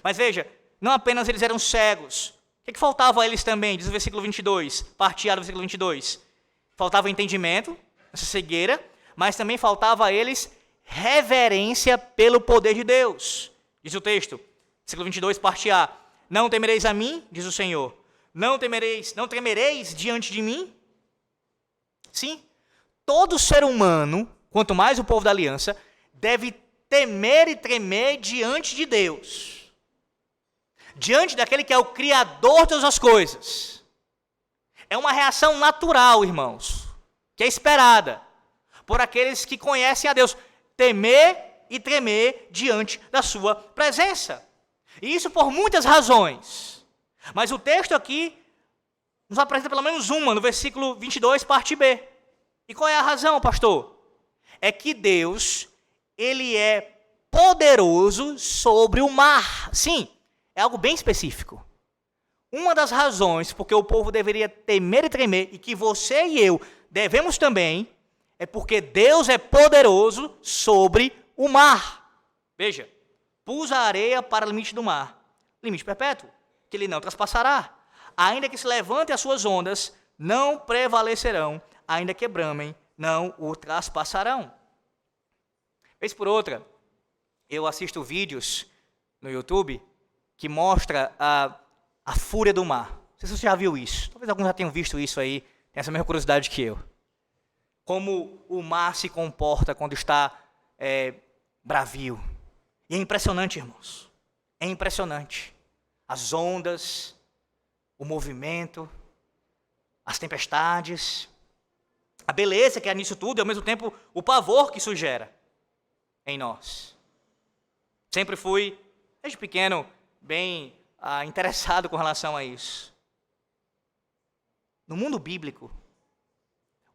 Mas veja, não apenas eles eram cegos. O que faltava a eles também? Diz o versículo 22, parte A do versículo 22. Faltava entendimento, essa cegueira, mas também faltava a eles reverência pelo poder de Deus. Diz o texto, versículo 22, parte A. Não temereis a mim, diz o Senhor. Não temereis diante de mim? Sim, todo ser humano, quanto mais o povo da aliança, deve temer e tremer diante de Deus. Diante daquele que é o Criador de todas as coisas. É uma reação natural, irmãos, que é esperada por aqueles que conhecem a Deus. Temer e tremer diante da sua presença. E isso por muitas razões. Mas o texto aqui nos apresenta pelo menos uma, no versículo 22, parte B. E qual é a razão, pastor? É que Deus, ele é poderoso sobre o mar. Sim, é algo bem específico. Uma das razões porque o povo deveria temer e tremer, e que você e eu devemos também, é porque Deus é poderoso sobre o mar. Veja, pus a areia para o limite do mar, limite perpétuo, que ele não traspassará. Ainda que se levante as suas ondas, não prevalecerão, ainda que bramem, não o traspassarão. Vez por outra, eu assisto vídeos no YouTube que mostra a fúria do mar. Não sei se você já viu isso. Talvez alguns já tenham visto isso aí, tem essa mesma curiosidade que eu. Como o mar se comporta quando está bravio. E é impressionante, irmãos. É impressionante. As ondas, o movimento, as tempestades, a beleza que há nisso tudo e, ao mesmo tempo, o pavor que isso gera em nós. Sempre fui, desde pequeno, bem interessado com relação a isso. No mundo bíblico,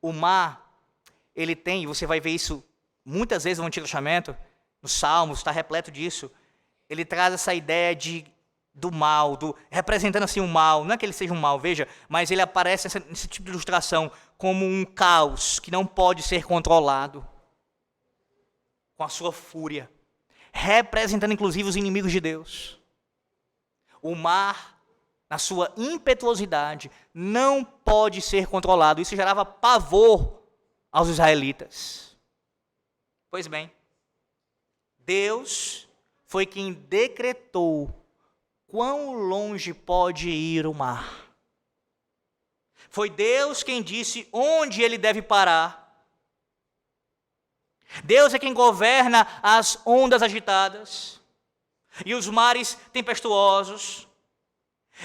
o mar, ele tem, e você vai ver isso muitas vezes no Antigo Testamento, nos Salmos, está repleto disso, ele traz essa ideia do mal, representando assim o mal, não é que ele seja um mal, veja, mas ele aparece nesse tipo de ilustração como um caos que não pode ser controlado, com a sua fúria, representando inclusive os inimigos de Deus. O mar, na sua impetuosidade, não pode ser controlado. Isso gerava pavor aos israelitas. Pois bem, Deus foi quem decretou quão longe pode ir o mar. Foi Deus quem disse onde ele deve parar. Deus é quem governa as ondas agitadas e os mares tempestuosos.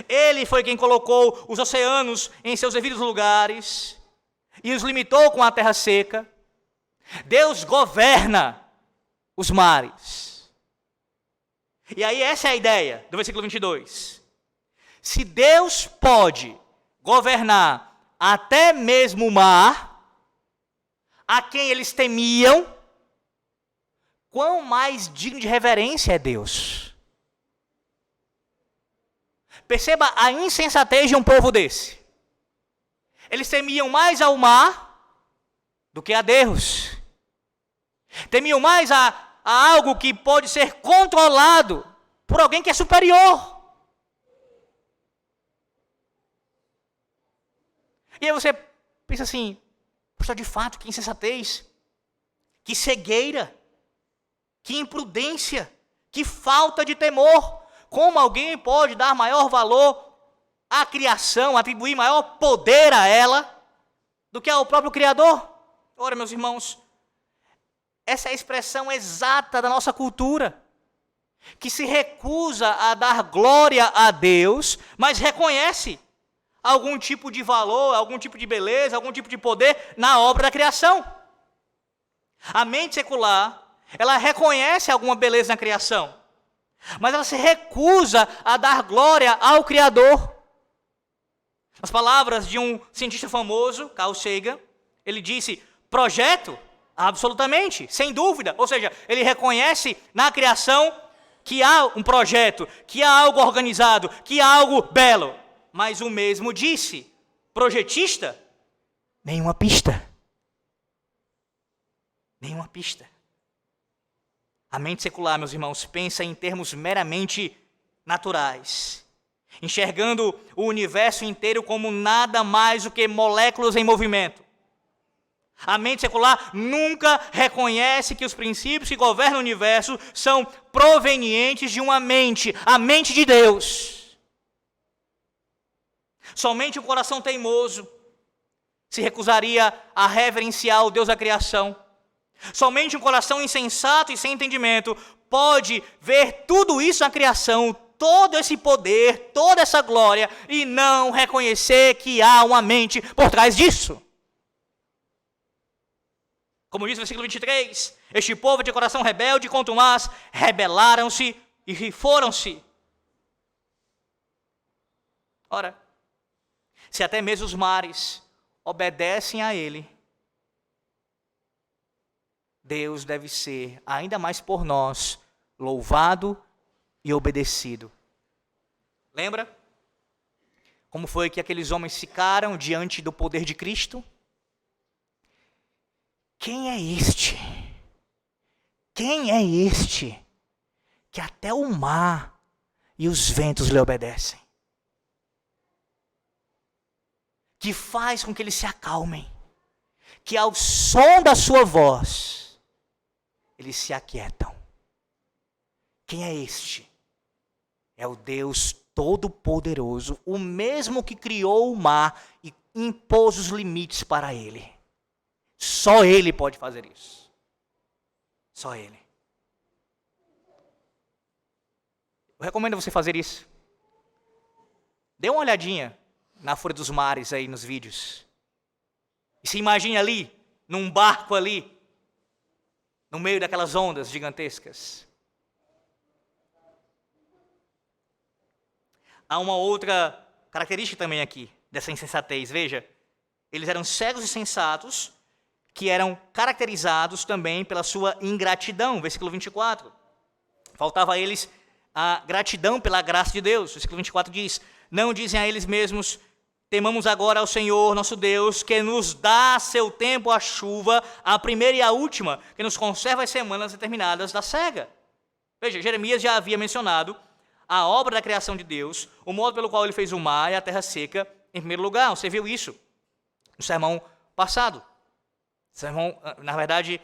Ele foi quem colocou os oceanos em seus devidos lugares e os limitou com a terra seca. Deus governa os mares. E aí essa é a ideia do versículo 22. Se Deus pode governar até mesmo o mar, a quem eles temiam, quão mais digno de reverência é Deus. Perceba a insensatez de um povo desse. Eles temiam mais ao mar do que a Deus. Temiam mais a algo que pode ser controlado por alguém que é superior. E aí você pensa assim, poxa, de fato, que insensatez, que cegueira, que imprudência, que falta de temor. Como alguém pode dar maior valor à criação, atribuir maior poder a ela do que ao próprio Criador? Ora, meus irmãos, essa é a expressão exata da nossa cultura, que se recusa a dar glória a Deus, mas reconhece algum tipo de valor, algum tipo de beleza, algum tipo de poder na obra da criação. A mente secular, ela reconhece alguma beleza na criação, mas ela se recusa a dar glória ao Criador. As palavras de um cientista famoso, Carl Sagan, ele disse, projeto? Absolutamente, sem dúvida. Ou seja, ele reconhece na criação que há um projeto, que há algo organizado, que há algo belo. Mas o mesmo disse, projetista, nenhuma pista. Nenhuma pista. A mente secular, meus irmãos, pensa em termos meramente naturais, enxergando o universo inteiro como nada mais do que moléculas em movimento. A mente secular nunca reconhece que os princípios que governam o universo são provenientes de uma mente, a mente de Deus. Somente um coração teimoso se recusaria a reverenciar o Deus da criação. Somente um coração insensato e sem entendimento pode ver tudo isso na criação, todo esse poder, toda essa glória, e não reconhecer que há uma mente por trás disso. Como diz o versículo 23, este povo de coração rebelde e contumaz rebelaram-se e foram-se. Ora, se até mesmo os mares obedecem a ele, Deus deve ser, ainda mais por nós, louvado e obedecido. Lembra? Como foi que aqueles homens ficaram diante do poder de Cristo? Quem é este? Quem é este que até o mar e os ventos lhe obedecem? Que faz com que eles se acalmem, que ao som da sua voz, eles se aquietam. Quem é este? É o Deus Todo-Poderoso, o mesmo que criou o mar e impôs os limites para ele. Só ele pode fazer isso. Só ele. Eu recomendo você fazer isso. Dê uma olhadinha na Fúria dos Mares aí nos vídeos. E se imagine ali, num barco ali, no meio daquelas ondas gigantescas. Há uma outra característica também aqui, dessa insensatez. Veja, eles eram cegos e insensatos, que eram caracterizados também pela sua ingratidão. Versículo 24. Faltava a eles a gratidão pela graça de Deus. Versículo 24 diz, não dizem a eles mesmos, temamos agora ao Senhor, nosso Deus, que nos dá a seu tempo a chuva, a primeira e a última, que nos conserva as semanas determinadas da cega. Veja, Jeremias já havia mencionado a obra da criação de Deus, o modo pelo qual ele fez o mar e a terra seca, em primeiro lugar. Você viu isso no sermão passado. Sermão, na verdade,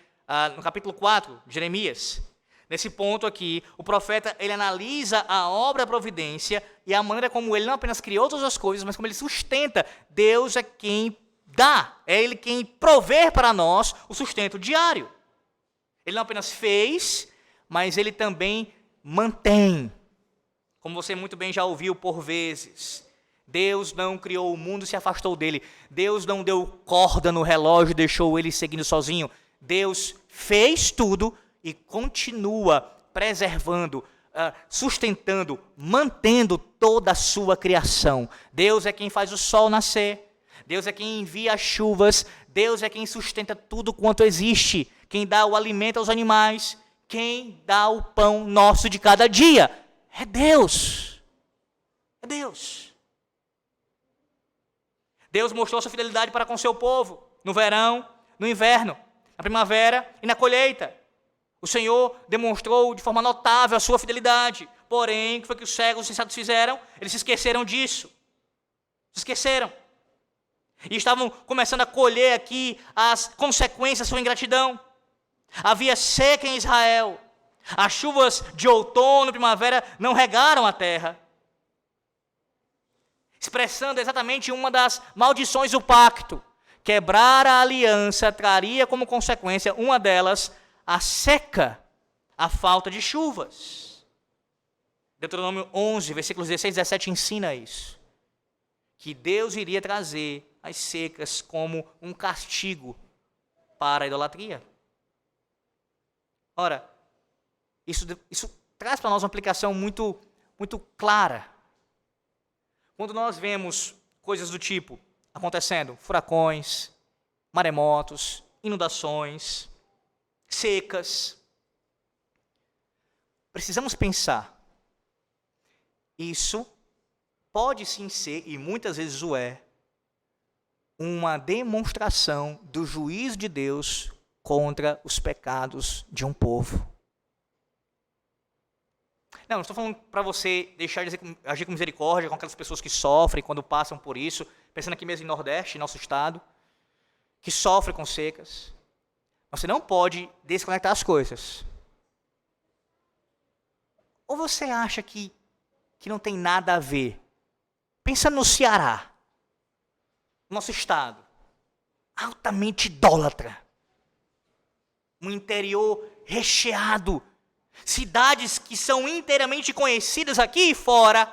no capítulo 4 de Jeremias. Nesse ponto aqui, o profeta ele analisa a obra da providência e a maneira como ele não apenas criou todas as coisas, mas como ele sustenta. Deus é quem dá, é ele quem provê para nós o sustento diário. Ele não apenas fez, mas ele também mantém. Como você muito bem já ouviu por vezes, Deus não criou o mundo e se afastou dele. Deus não deu corda no relógio e deixou ele seguindo sozinho. Deus fez tudo e continua preservando, sustentando, mantendo toda a sua criação. Deus é quem faz o sol nascer. Deus é quem envia as chuvas. Deus é quem sustenta tudo quanto existe. Quem dá o alimento aos animais. Quem dá o pão nosso de cada dia. É Deus. É Deus. Deus mostrou sua fidelidade para com seu povo. No verão, no inverno, na primavera e na colheita. O Senhor demonstrou de forma notável a sua fidelidade. Porém, o que foi que os cegos e insensatos fizeram? Eles se esqueceram disso. Se esqueceram. E estavam começando a colher aqui as consequências da sua ingratidão. Havia seca em Israel. As chuvas de outono e primavera não regaram a terra. Expressando exatamente uma das maldições do pacto. Quebrar a aliança traria como consequência, uma delas, a seca, a falta de chuvas. Deuteronômio 11, versículos 16 e 17 ensina isso. Que Deus iria trazer as secas como um castigo para a idolatria. Ora, isso traz para nós uma aplicação muito, muito clara. Quando nós vemos coisas do tipo acontecendo, furacões, maremotos, inundações, secas, precisamos pensar, isso pode sim ser, e muitas vezes o é, uma demonstração do juízo de Deus contra os pecados de um povo. Não estou falando para você deixar de agir com misericórdia com aquelas pessoas que sofrem quando passam por isso, pensando aqui mesmo em Nordeste, nosso estado, que sofrem com secas. Você não pode desconectar as coisas. Ou você acha que não tem nada a ver? Pensa no Ceará, nosso estado, altamente idólatra. Um interior recheado. Cidades que são inteiramente conhecidas aqui e fora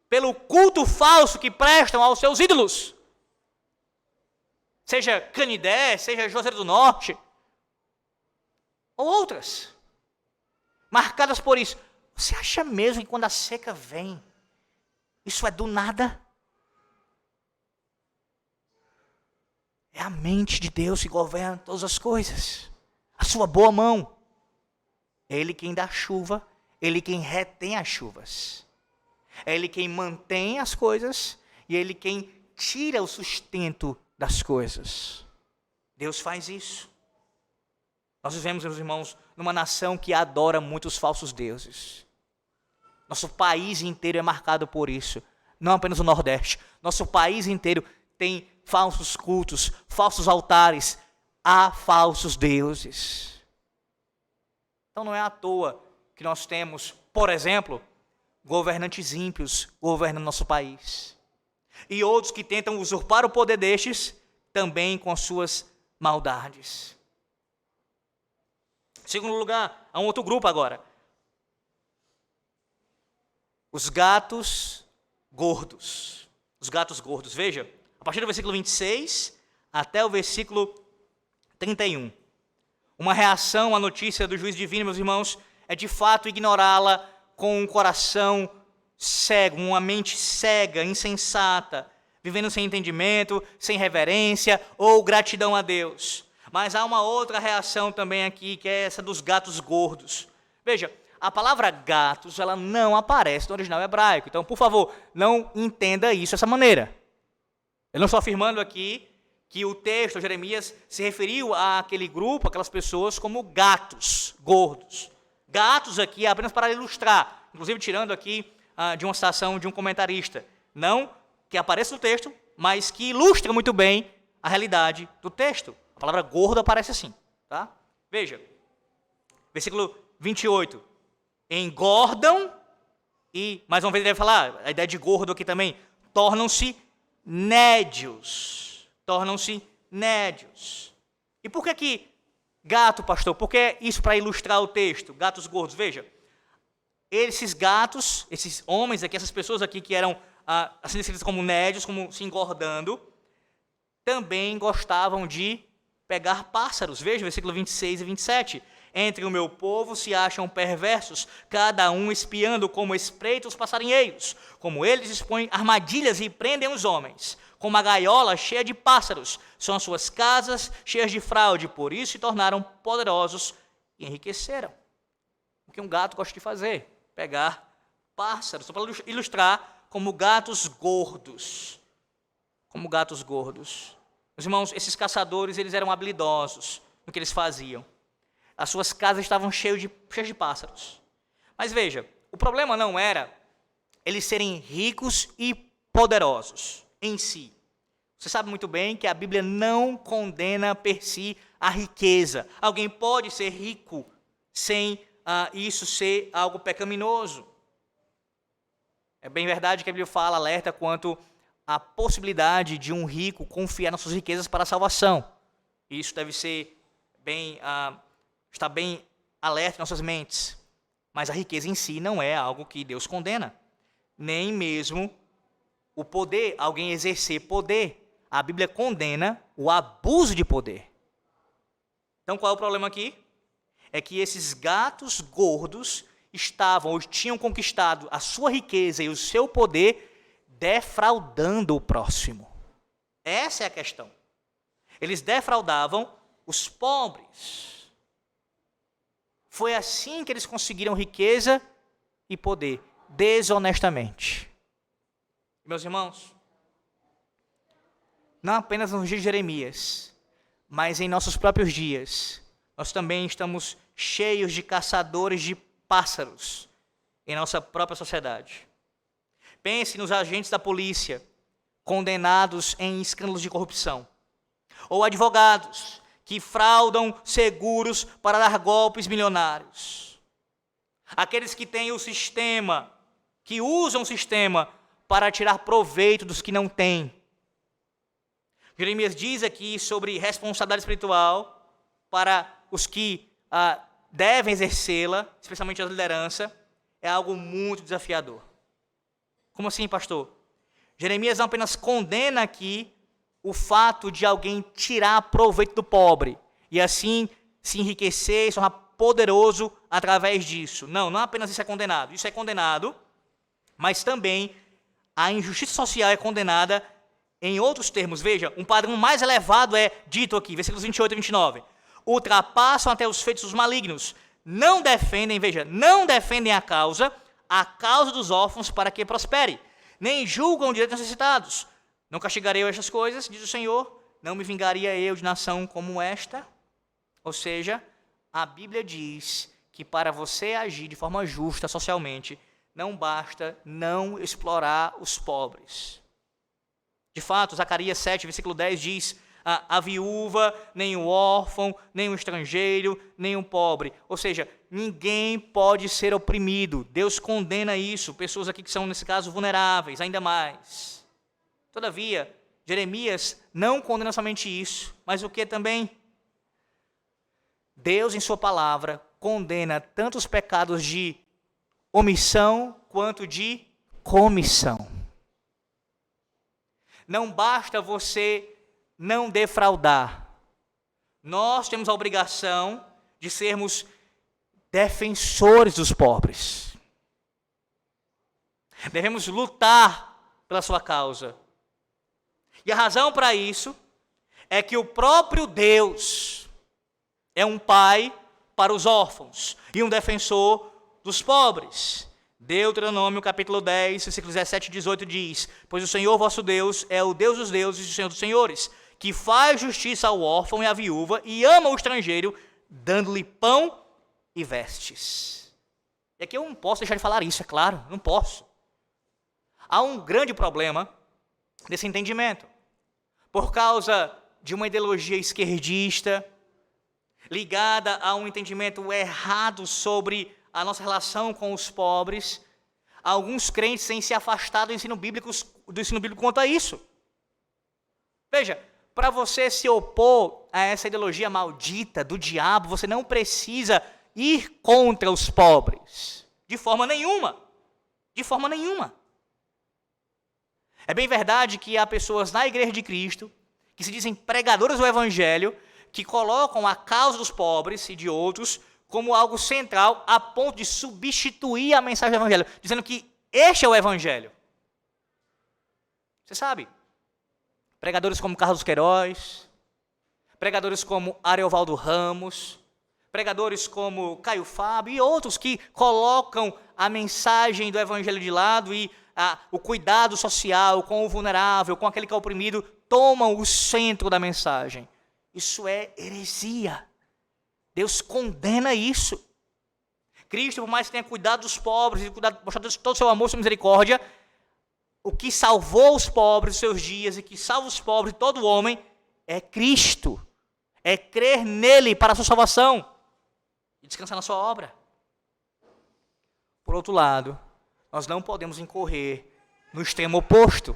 pelo culto falso que prestam aos seus ídolos. Seja Canidé, seja Juazeiro do Norte, ou outras, marcadas por isso. Você acha mesmo que quando a seca vem, isso é do nada? É a mente de Deus que governa todas as coisas. A sua boa mão. É Ele quem dá chuva, Ele quem retém as chuvas. É Ele quem mantém as coisas e é Ele quem tira o sustento das coisas. Deus faz isso. Nós vivemos, meus irmãos, numa nação que adora muitos falsos deuses. Nosso país inteiro é marcado por isso. Não apenas o Nordeste. Nosso país inteiro tem falsos cultos, falsos altares. Há falsos deuses. Então não é à toa que nós temos, por exemplo, governantes ímpios governando nosso país. E outros que tentam usurpar o poder destes, também com suas maldades. Em segundo lugar, há um outro grupo agora. Os gatos gordos. Os gatos gordos, veja, a partir do versículo 26 até o versículo 31. Uma reação à notícia do juízo divino, meus irmãos, é de fato ignorá-la com um coração cego, uma mente cega, insensata, vivendo sem entendimento, sem reverência ou gratidão a Deus. Mas há uma outra reação também aqui, que é essa dos gatos gordos. Veja, a palavra gatos, ela não aparece no original hebraico. Então, por favor, não entenda isso dessa maneira. Eu não estou afirmando aqui que o texto, Jeremias, se referiu àquele grupo, aquelas pessoas, como gatos gordos. Gatos aqui é apenas para ilustrar, inclusive tirando aqui de uma citação de um comentarista. Não que apareça no texto, mas que ilustra muito bem a realidade do texto. A palavra gordo aparece assim. Tá? Veja, versículo 28. Engordam e, mais uma vez ele vai falar, a ideia de gordo aqui também, tornam-se nédios. Tornam-se nédios. E por que gato, pastor? Por que isso para ilustrar o texto? Gatos gordos, veja. Esses gatos, esses homens aqui, essas pessoas aqui que eram assim descritas como nédios, como se engordando, também gostavam de pegar pássaros. Veja, versículo 26 e 27. Entre o meu povo se acham perversos, cada um espiando como espreitam os passarinheiros, como eles expõem armadilhas e prendem os homens. Como uma gaiola cheia de pássaros, são as suas casas cheias de fraude, por isso se tornaram poderosos e enriqueceram. O que um gato gosta de fazer? Pegar pássaros, só para ilustrar como gatos gordos. Como gatos gordos. Meus irmãos, esses caçadores, eles eram habilidosos no que eles faziam. As suas casas estavam cheias de pássaros. Mas veja, o problema não era eles serem ricos e poderosos em si. Você sabe muito bem que a Bíblia não condena per si a riqueza. Alguém pode ser rico sem isso ser algo pecaminoso. É bem verdade que a Bíblia fala, alerta quanto à possibilidade de um rico confiar nas suas riquezas para a salvação. Isso deve ser está bem alerta em nossas mentes. Mas a riqueza em si não é algo que Deus condena. Nem mesmo o poder, alguém exercer poder. A Bíblia condena o abuso de poder. Então qual é o problema aqui? É que esses gatos gordos estavam ou tinham conquistado a sua riqueza e o seu poder defraudando o próximo. Essa é a questão. Eles defraudavam os pobres. Foi assim que eles conseguiram riqueza e poder, desonestamente. Meus irmãos, não apenas nos dias de Jeremias, Mas em nossos próprios dias, nós também estamos cheios de caçadores de pássaros em nossa própria sociedade. Pense nos agentes da polícia condenados em escândalos de corrupção, ou advogados que fraudam seguros para dar golpes milionários. Aqueles que têm o sistema, que usam o sistema para tirar proveito dos que não têm. Jeremias diz aqui sobre responsabilidade espiritual para os que devem exercê-la, especialmente a liderança, é algo muito desafiador. Como assim, pastor? Jeremias não apenas condena aqui o fato de alguém tirar proveito do pobre e assim se enriquecer e se tornar poderoso através disso. Não apenas isso é condenado. Isso é condenado, mas também a injustiça social é condenada em outros termos. Veja, um padrão mais elevado é dito aqui, versículos 28 e 29. Ultrapassam até os feitos dos malignos. Não defendem a causa dos órfãos para que prospere. Nem julgam direitos necessitados. Não castigarei eu estas coisas, diz o Senhor. Não me vingaria eu de nação como esta. Ou seja, a Bíblia diz que para você agir de forma justa socialmente, não basta não explorar os pobres. De fato, Zacarias 7, versículo 10 diz: a viúva, nem o órfão, nem o estrangeiro, nem o pobre. Ou seja, ninguém pode ser oprimido. Deus condena isso. Pessoas aqui que são, nesse caso, vulneráveis, ainda mais. Todavia, Jeremias não condena somente isso, mas o que também? Deus, em sua palavra, condena tanto os pecados de omissão quanto de comissão. Não basta você não defraudar. Nós temos a obrigação de sermos defensores dos pobres. Devemos lutar pela sua causa. E a razão para isso é que o próprio Deus é um pai para os órfãos e um defensor dos pobres. Deuteronômio capítulo 10, versículos 17 e 18 diz: pois o Senhor vosso Deus é o Deus dos deuses e o Senhor dos senhores, que faz justiça ao órfão e à viúva e ama o estrangeiro, dando-lhe pão e vestes. E aqui eu não posso deixar de falar isso, é claro, não posso. Há um grande problema desse entendimento. Por causa de uma ideologia esquerdista, ligada a um entendimento errado sobre a nossa relação com os pobres, alguns crentes têm se afastado do ensino bíblico quanto a isso. Veja, para você se opor a essa ideologia maldita do diabo, você não precisa ir contra os pobres, de forma nenhuma. De forma nenhuma. É bem verdade que há pessoas na Igreja de Cristo que se dizem pregadores do Evangelho, que colocam a causa dos pobres e de outros como algo central, a ponto de substituir a mensagem do Evangelho, dizendo que este é o Evangelho. Você sabe, pregadores como Carlos Queiroz, pregadores como Ariovaldo Ramos, pregadores como Caio Fábio e outros que colocam a mensagem do Evangelho de lado e o cuidado social com o vulnerável, com aquele que é oprimido, tomam o centro da mensagem. Isso é heresia. Deus condena isso. Cristo, por mais que tenha cuidado dos pobres e mostrado todo o seu amor e sua misericórdia, o que salvou os pobres nos seus dias e que salva os pobres e todo homem é Cristo. É crer nele para a sua salvação e descansar na sua obra. Por outro lado, nós não podemos incorrer no extremo oposto,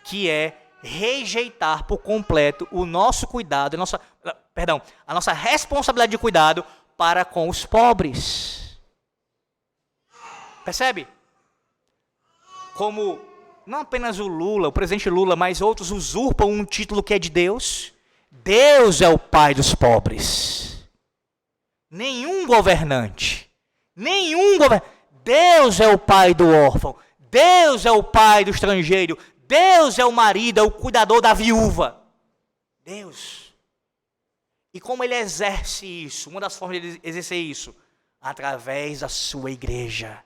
que é rejeitar por completo o nosso cuidado, a nossa responsabilidade de cuidado para com os pobres. Percebe? Como não apenas o presidente Lula, mas outros usurpam um título que é de Deus. Deus é o pai dos pobres. Nenhum governante. Deus é o pai do órfão. Deus é o pai do estrangeiro. Deus é o marido, é o cuidador da viúva. Deus. E como ele exerce isso? Uma das formas de ele exercer isso? Através da sua igreja.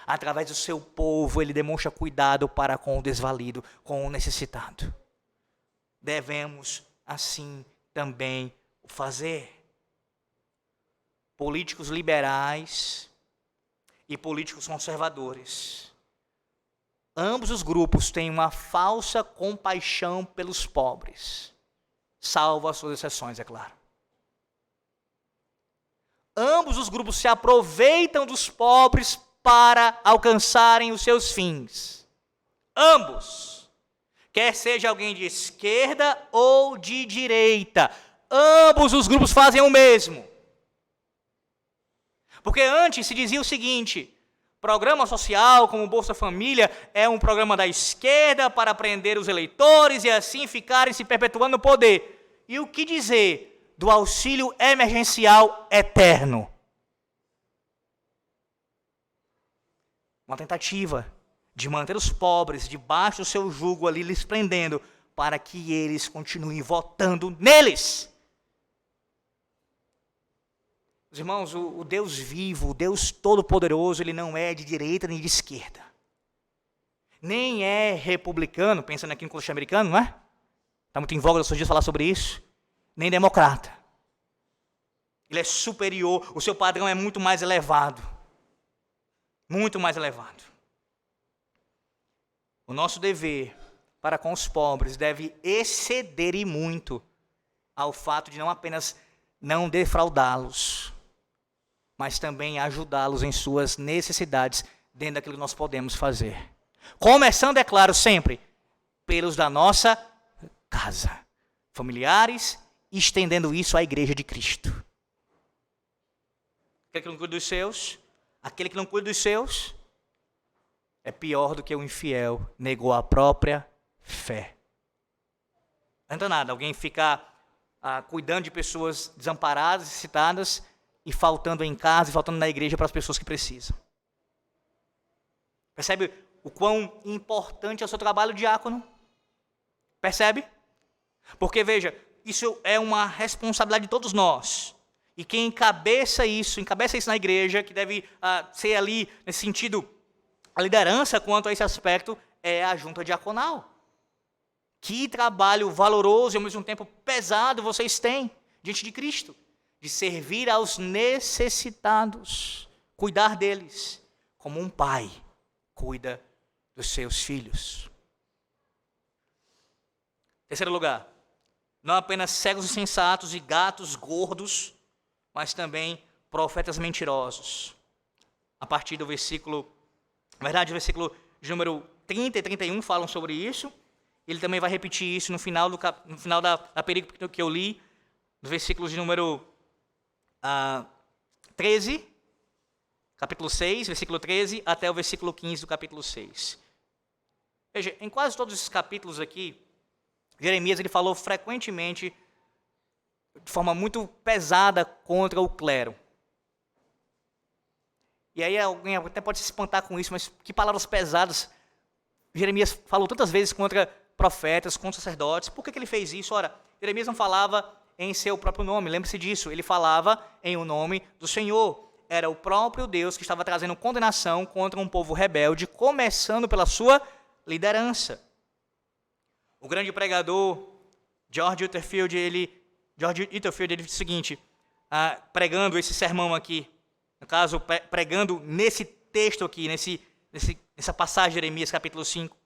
Através do seu povo, ele demonstra cuidado para com o desvalido, com o necessitado. Devemos, assim, também o fazer. Políticos liberais e políticos conservadores. Ambos os grupos têm uma falsa compaixão pelos pobres, salvo as suas exceções, é claro. Ambos os grupos se aproveitam dos pobres para alcançarem os seus fins. Ambos. Quer seja alguém de esquerda ou de direita. Ambos os grupos fazem o mesmo. Porque antes se dizia o seguinte: programa social como Bolsa Família é um programa da esquerda para prender os eleitores e assim ficarem se perpetuando no poder. E o que dizer do auxílio emergencial eterno? Uma tentativa de manter os pobres debaixo do seu jugo ali, lhes prendendo, para que eles continuem votando neles. Os irmãos, o Deus vivo, o Deus todo-poderoso, ele não é de direita nem de esquerda. Nem é republicano, pensando aqui no contexto americano, não é? Está muito em voga nos seus dias falar sobre isso. Nem democrata. Ele é superior, o seu padrão é muito mais elevado. Muito mais elevado. O nosso dever para com os pobres deve exceder e muito ao fato de não apenas não defraudá-los, mas também ajudá-los em suas necessidades dentro daquilo que nós podemos fazer. Começando, é claro, sempre pelos da nossa casa, familiares, e estendendo isso à igreja de Cristo. Aquele que não cuida dos seus, aquele que não cuida dos seus, é pior do que o infiel, negou a própria fé. Não adianta nada alguém ficar cuidando de pessoas desamparadas, necessitadas, e faltando em casa e faltando na igreja para as pessoas que precisam. Percebe o quão importante é o seu trabalho, diácono? Percebe? Porque, veja, isso é uma responsabilidade de todos nós. E quem encabeça isso na igreja, que deve ser ali, nesse sentido, a liderança quanto a esse aspecto, é a junta diaconal. Que trabalho valoroso e ao mesmo tempo pesado vocês têm diante de Cristo, de servir aos necessitados, cuidar deles, como um pai cuida dos seus filhos. Terceiro lugar, não apenas cegos insensatos e gatos gordos, mas também profetas mentirosos. A partir do versículo, na verdade, o versículo de número 30 e 31 falam sobre isso. Ele também vai repetir isso no final da perícope que eu li, no versículo de número 13, capítulo 6, versículo 13, até o versículo 15 do capítulo 6. Veja, em quase todos esses capítulos aqui, Jeremias ele falou frequentemente, de forma muito pesada, contra o clero. E aí alguém até pode se espantar com isso, mas que palavras pesadas. Jeremias falou tantas vezes contra profetas, contra sacerdotes. Por que ele fez isso? Ora, Jeremias não falava em seu próprio nome, lembre-se disso. Ele falava em o nome do Senhor. Era o próprio Deus que estava trazendo condenação contra um povo rebelde, começando pela sua liderança. O grande pregador George Whitefield, ele disse o seguinte, pregando esse sermão aqui, no caso, pregando nesse texto aqui, nessa passagem de Jeremias, capítulo 5,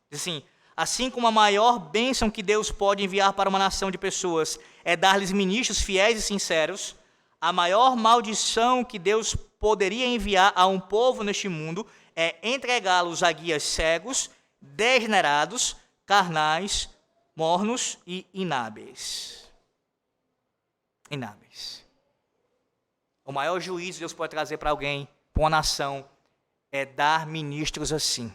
diz assim: assim como a maior bênção que Deus pode enviar para uma nação de pessoas é dar-lhes ministros fiéis e sinceros, a maior maldição que Deus poderia enviar a um povo neste mundo é entregá-los a guias cegos, degenerados, carnais, mornos e inábeis. O maior juízo que Deus pode trazer para alguém, para uma nação, é dar ministros assim.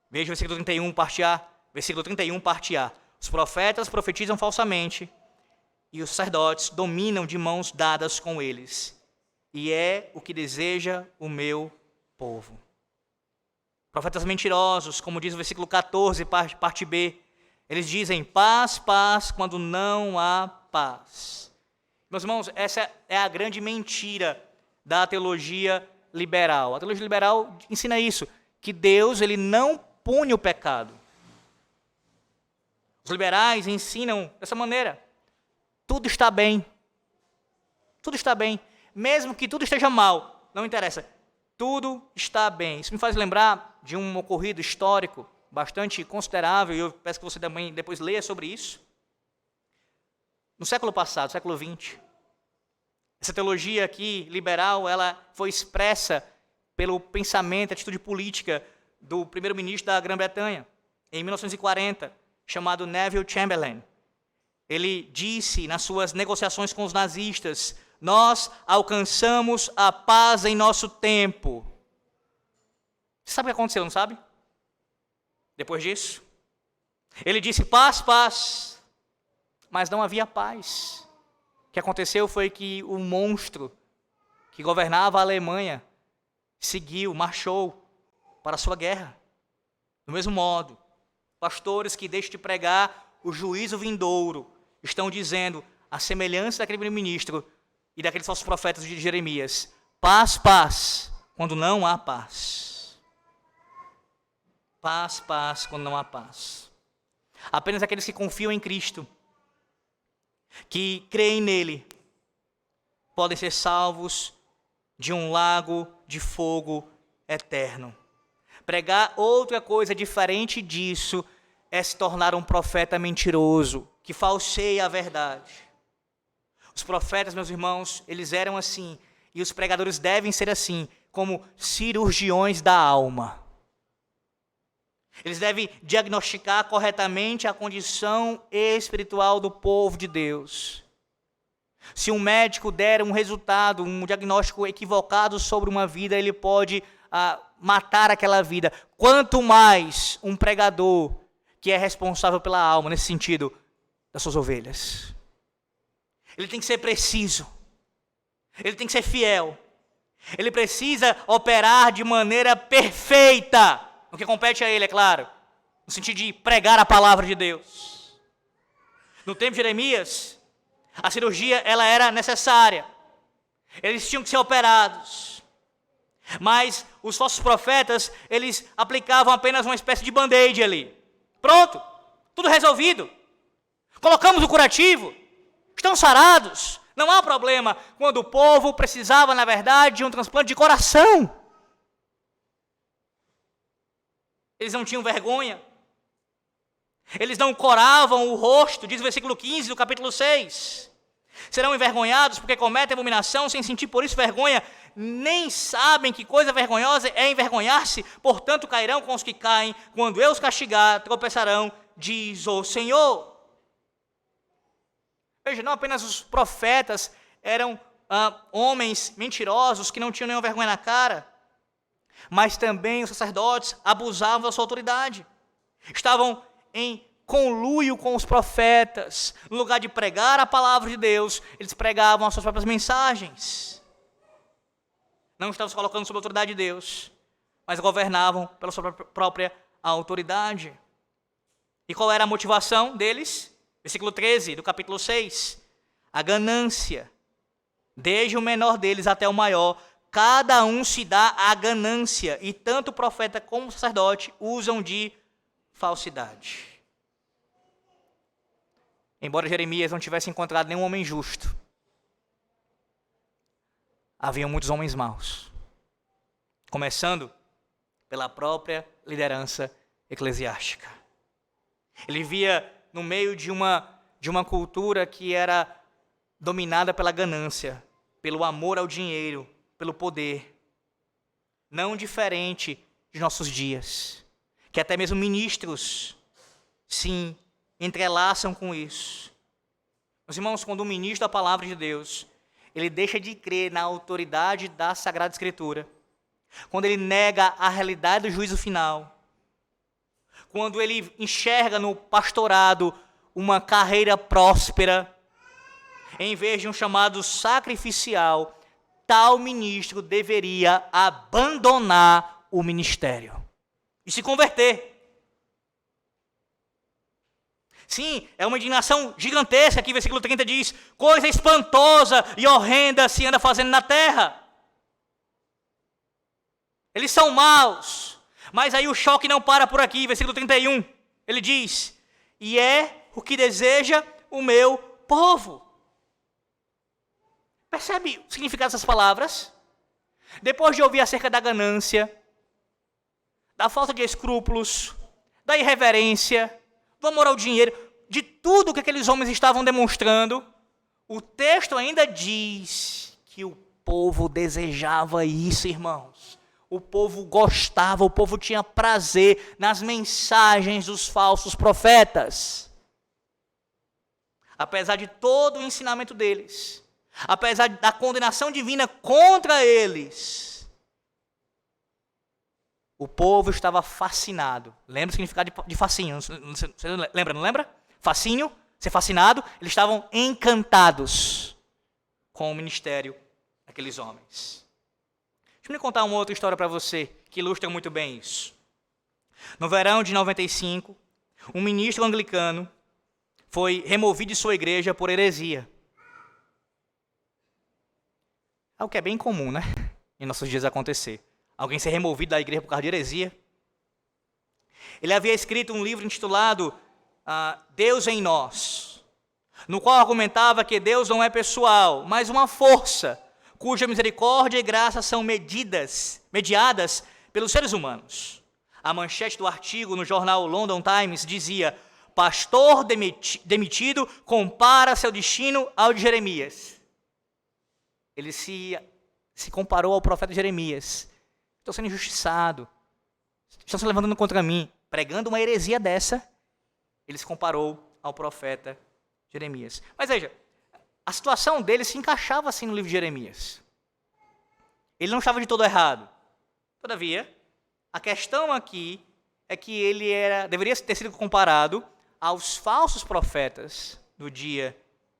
Veja o versículo 31, parte A. Versículo 31, parte A. Os profetas profetizam falsamente e os sacerdotes dominam de mãos dadas com eles. E é o que deseja o meu povo. Profetas mentirosos, como diz o versículo 14, parte B. Eles dizem paz, paz, quando não há paz. Meus irmãos, essa é a grande mentira da teologia liberal. A teologia liberal ensina isso, que Deus ele não pune o pecado. Os liberais ensinam dessa maneira. Tudo está bem. Tudo está bem. Mesmo que tudo esteja mal, não interessa. Tudo está bem. Isso me faz lembrar de um ocorrido histórico bastante considerável, e eu peço que você também depois leia sobre isso. No século passado, século XX, essa teologia aqui, liberal, ela foi expressa pelo pensamento, atitude política do primeiro-ministro da Grã-Bretanha, em 1940, chamado Neville Chamberlain. Ele disse nas suas negociações com os nazistas: nós alcançamos a paz em nosso tempo. Você sabe o que aconteceu, não sabe? Depois disso, ele disse: paz, paz, mas não havia paz. O que aconteceu foi que o monstro que governava a Alemanha seguiu, marchou para a sua guerra. Do mesmo modo, pastores que deixam de pregar o juízo vindouro estão dizendo, a semelhança daquele primeiro-ministro e daqueles falsos profetas de Jeremias: paz, paz, quando não há paz. Paz, paz, quando não há paz. Apenas aqueles que confiam em Cristo, que creem nele, podem ser salvos de um lago de fogo eterno. Pregar outra coisa diferente disso é se tornar um profeta mentiroso, que falseia a verdade. Os profetas, meus irmãos, eles eram assim, e os pregadores devem ser assim, como cirurgiões da alma. Eles devem diagnosticar corretamente a condição espiritual do povo de Deus. Se um médico der um resultado, um diagnóstico equivocado sobre uma vida, ele pode matar aquela vida. Quanto mais um pregador que é responsável pela alma, nesse sentido, das suas ovelhas. Ele tem que ser preciso. Ele tem que ser fiel. Ele precisa operar de maneira perfeita. No que compete a ele, é claro. No sentido de pregar a palavra de Deus. No tempo de Jeremias, a cirurgia ela era necessária. Eles tinham que ser operados. Mas os falsos profetas, eles aplicavam apenas uma espécie de band-aid ali. Pronto, tudo resolvido. Colocamos o curativo. Estão sarados. Não há problema. Quando o povo precisava, na verdade, de um transplante de coração. Eles não tinham vergonha. Eles não coravam o rosto, diz o versículo 15 do capítulo 6. Serão envergonhados porque cometem abominação sem sentir por isso vergonha. Nem sabem que coisa vergonhosa é envergonhar-se. Portanto, cairão com os que caem. Quando eu os castigar, tropeçarão, diz o Senhor. Veja, não apenas os profetas eram homens mentirosos que não tinham nenhuma vergonha na cara, mas também os sacerdotes abusavam da sua autoridade. Estavam em conluio com os profetas. No lugar de pregar a palavra de Deus, eles pregavam as suas próprias mensagens. Não estavam se colocando sob a autoridade de Deus, mas governavam pela sua própria autoridade. E qual era a motivação deles? Versículo 13 do capítulo 6. A ganância. Desde o menor deles até o maior, cada um se dá a ganância, e tanto o profeta como o sacerdote usam de falsidade. Embora Jeremias não tivesse encontrado nenhum homem justo, havia muitos homens maus, começando pela própria liderança eclesiástica. Ele via no meio de uma cultura que era dominada pela ganância, pelo amor ao dinheiro, pelo poder, não diferente de nossos dias, que até mesmo ministros se entrelaçam com isso. Meus irmãos, quando um ministro da palavra de Deus, ele deixa de crer na autoridade da Sagrada Escritura, quando ele nega a realidade do juízo final, quando ele enxerga no pastorado uma carreira próspera, em vez de um chamado sacrificial, tal ministro deveria abandonar o ministério e se converter. Sim, é uma indignação gigantesca aqui, versículo 30 diz: coisa espantosa e horrenda se anda fazendo na terra. Eles são maus, mas aí o choque não para por aqui, versículo 31, ele diz: e é o que deseja o meu povo. Percebe o significado dessas palavras? Depois de ouvir acerca da ganância, da falta de escrúpulos, da irreverência, do amor ao dinheiro, de tudo que aqueles homens estavam demonstrando, o texto ainda diz que o povo desejava isso, irmãos. O povo gostava, o povo tinha prazer nas mensagens dos falsos profetas. Apesar de todo o ensinamento deles, apesar da condenação divina contra eles, o povo estava fascinado. Lembra o significado de fascínio? Você lembra, não lembra? Fascínio, ser fascinado. Eles estavam encantados com o ministério daqueles homens. Deixa eu contar uma outra história para você que ilustra muito bem isso. No verão de 95, um ministro anglicano foi removido de sua igreja por heresia. Algo que é bem comum, né? Em nossos dias acontecer. Alguém ser removido da igreja por causa de heresia. Ele havia escrito um livro intitulado Deus em Nós, no qual argumentava que Deus não é pessoal, mas uma força, cuja misericórdia e graça são mediadas pelos seres humanos. A manchete do artigo no jornal London Times dizia: pastor demitido compara seu destino ao de Jeremias. Ele se comparou ao profeta Jeremias. Estou sendo injustiçado. Estão se levantando contra mim. Pregando uma heresia dessa, ele se comparou ao profeta Jeremias. Mas veja, a situação dele se encaixava assim no livro de Jeremias. Ele não estava de todo errado. Todavia, a questão aqui é que ele deveria ter sido comparado aos falsos profetas dos dias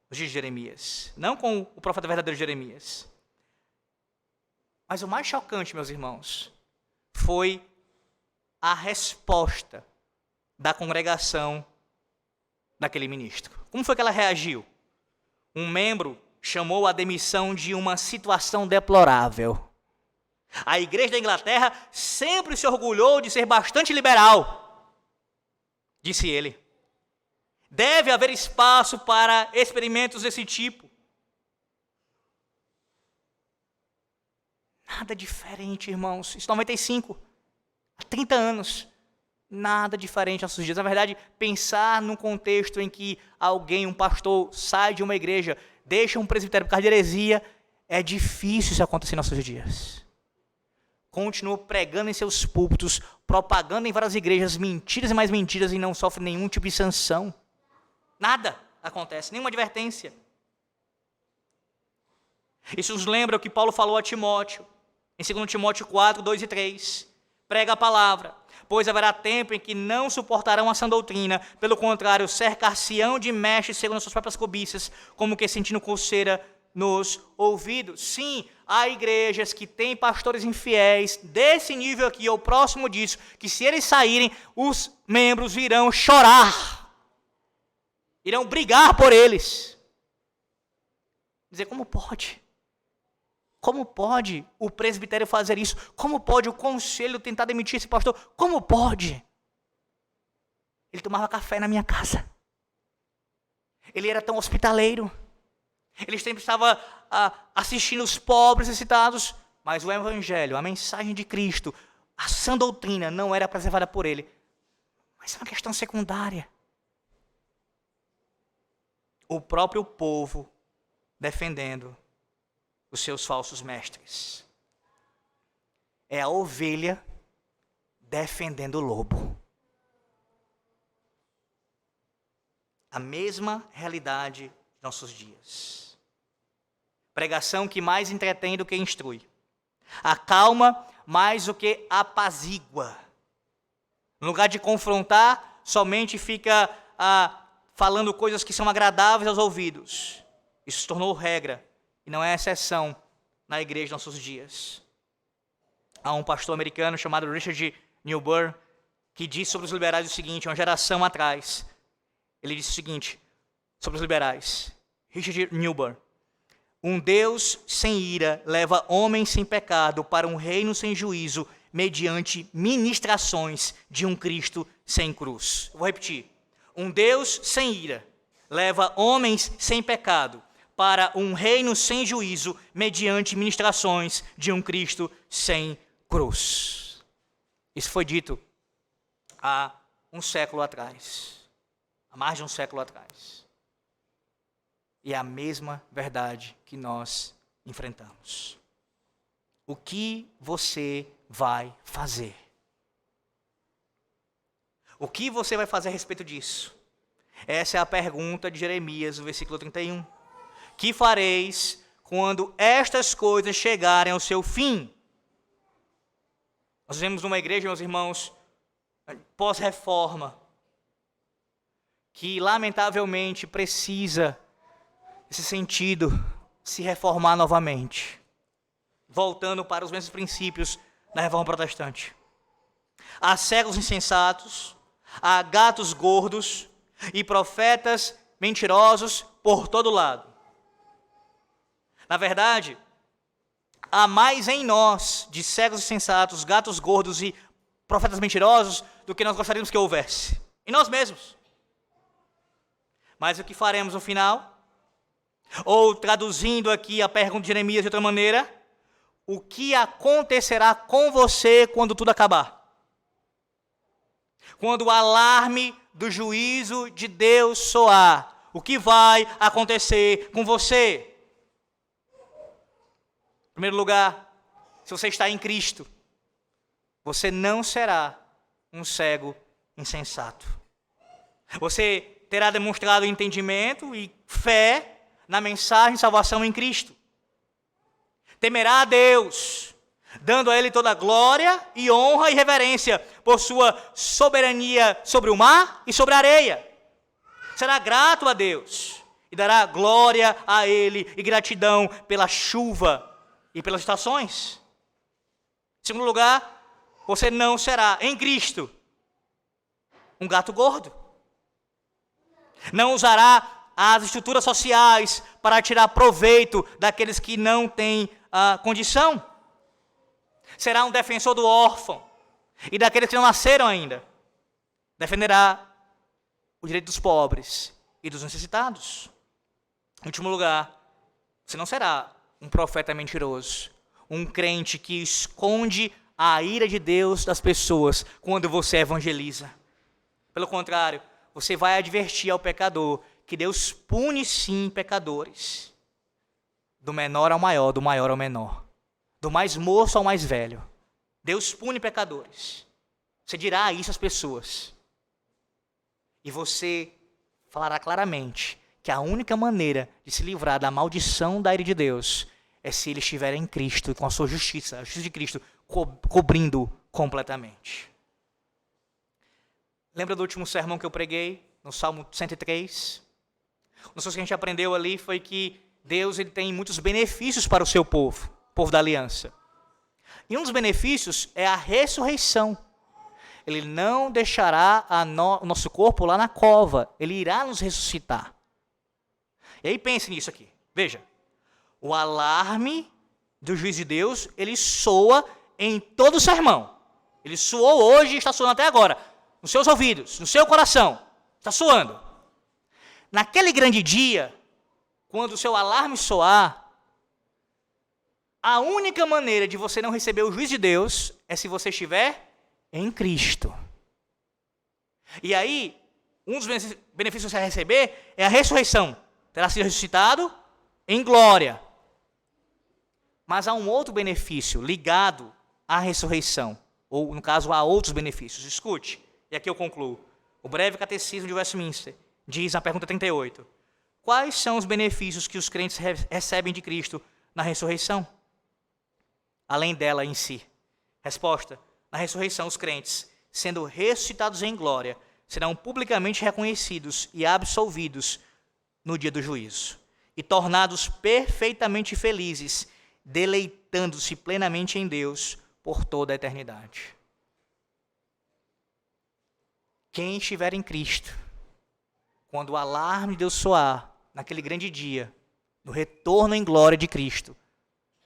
de Jeremias, não com o profeta verdadeiro Jeremias. Mas o mais chocante, meus irmãos, foi a resposta da congregação daquele ministro. Como foi que ela reagiu? Um membro chamou a demissão de uma situação deplorável. A igreja da Inglaterra sempre se orgulhou de ser bastante liberal, disse ele. Deve haver espaço para experimentos desse tipo. Nada diferente, irmãos. Isso é 95. Há 30 anos. Nada diferente nos nossos dias. Na verdade, pensar num contexto em que alguém, um pastor, sai de uma igreja, deixa um presbitério por causa de heresia, é difícil isso acontecer nos nossos dias. Continua pregando em seus púlpitos, propagando em várias igrejas mentiras e mais mentiras e não sofre nenhum tipo de sanção. Nada acontece, nenhuma advertência. Isso nos lembra o que Paulo falou a Timóteo, em 2 Timóteo 4, 2 e 3. Prega a palavra, pois haverá tempo em que não suportarão a sã doutrina, pelo contrário, cercar-se-ão de mestres segundo as suas próprias cobiças, como que sentindo coceira nos ouvidos. Sim, há igrejas que têm pastores infiéis, desse nível aqui, ou próximo disso, que se eles saírem, os membros irão chorar. Irão brigar por eles. Dizer, como pode? Como pode o presbitério fazer isso? Como pode o conselho tentar demitir esse pastor? Como pode? Ele tomava café na minha casa. Ele era tão hospitaleiro. Ele sempre estava assistindo os pobres necessitados. Mas o evangelho, a mensagem de Cristo, a sã doutrina não era preservada por ele. Mas é uma questão secundária. O próprio povo defendendo os seus falsos mestres. É a ovelha defendendo o lobo. A mesma realidade de nossos dias. Pregação que mais entretém do que instrui. Acalma mais do que apazigua. No lugar de confrontar, somente fica falando coisas que são agradáveis aos ouvidos. Isso se tornou regra e não é exceção na igreja de nossos dias. Há um pastor americano chamado Richard Newburn que disse sobre os liberais o seguinte, uma geração atrás. Ele disse o seguinte sobre os liberais. Richard Newburn. Um Deus sem ira leva homens sem pecado para um reino sem juízo mediante ministrações de um Cristo sem cruz. Eu vou repetir. Um Deus sem ira leva homens sem pecado para um reino sem juízo mediante ministrações de um Cristo sem cruz. Isso foi dito há um século atrás, há mais de um século atrás. E é a mesma verdade que nós enfrentamos. O que você vai fazer? O que você vai fazer a respeito disso? Essa é a pergunta de Jeremias, no versículo 31. Que fareis quando estas coisas chegarem ao seu fim? Nós vivemos numa igreja, meus irmãos, pós-reforma, que lamentavelmente precisa, nesse sentido, se reformar novamente, voltando para os mesmos princípios da reforma protestante. Há cegos insensatos, há gatos gordos e profetas mentirosos por todo lado. Na verdade, há mais em nós de cegos insensatos, gatos gordos e profetas mentirosos do que nós gostaríamos que houvesse. Em nós mesmos. Mas o que faremos no final? Ou, traduzindo aqui a pergunta de Jeremias de outra maneira, o que acontecerá com você quando tudo acabar? Quando o alarme do juízo de Deus soar, o que vai acontecer com você? Em primeiro lugar, se você está em Cristo, você não será um cego insensato. Você terá demonstrado entendimento e fé na mensagem de salvação em Cristo. Temerá a Deus, dando a Ele toda a glória e honra e reverência por sua soberania sobre o mar e sobre a areia. Será grato a Deus e dará glória a Ele e gratidão pela chuva e pelas estações. Em segundo lugar, você não será, em Cristo, um gato gordo. Não usará as estruturas sociais para tirar proveito daqueles que não têm a condição. Será um defensor do órfão e daqueles que não nasceram ainda. Defenderá o direito dos pobres e dos necessitados. Em último lugar, você não será um profeta mentiroso, um crente que esconde a ira de Deus das pessoas quando você evangeliza. Pelo contrário, você vai advertir ao pecador que Deus pune sim pecadores, do menor ao maior, do maior ao menor, do mais moço ao mais velho. Deus pune pecadores. Você dirá isso às pessoas. E você falará claramente que a única maneira de se livrar da maldição da ira de Deus é se ele estiver em Cristo, com a sua justiça, a justiça de Cristo, cobrindo completamente. Lembra do último sermão que eu preguei, no Salmo 103? Uma das coisas que a gente aprendeu ali foi que Deus ele tem muitos benefícios para o seu povo, o povo da aliança. E um dos benefícios é a ressurreição. Ele não deixará o nosso corpo lá na cova, ele irá nos ressuscitar. E aí pense nisso aqui, veja. O alarme do juízo de Deus, ele soa em todo o sermão. Ele soou hoje e está soando até agora. Nos seus ouvidos, no seu coração. Está soando. Naquele grande dia, quando o seu alarme soar, a única maneira de você não receber o juízo de Deus é se você estiver em Cristo. E aí, um dos benefícios que você vai receber é a ressurreição. Terá sido ressuscitado em glória. Mas há um outro benefício ligado à ressurreição, ou no caso há outros benefícios. Escute, e aqui eu concluo. O breve catecismo de Westminster diz na pergunta 38, quais são os benefícios que os crentes recebem de Cristo na ressurreição? Além dela em si. Resposta, na ressurreição os crentes, sendo ressuscitados em glória, serão publicamente reconhecidos e absolvidos no dia do juízo, e tornados perfeitamente felizes, deleitando-se plenamente em Deus por toda a eternidade. Quem estiver em Cristo, quando o alarme de Deus soar, naquele grande dia, no retorno em glória de Cristo,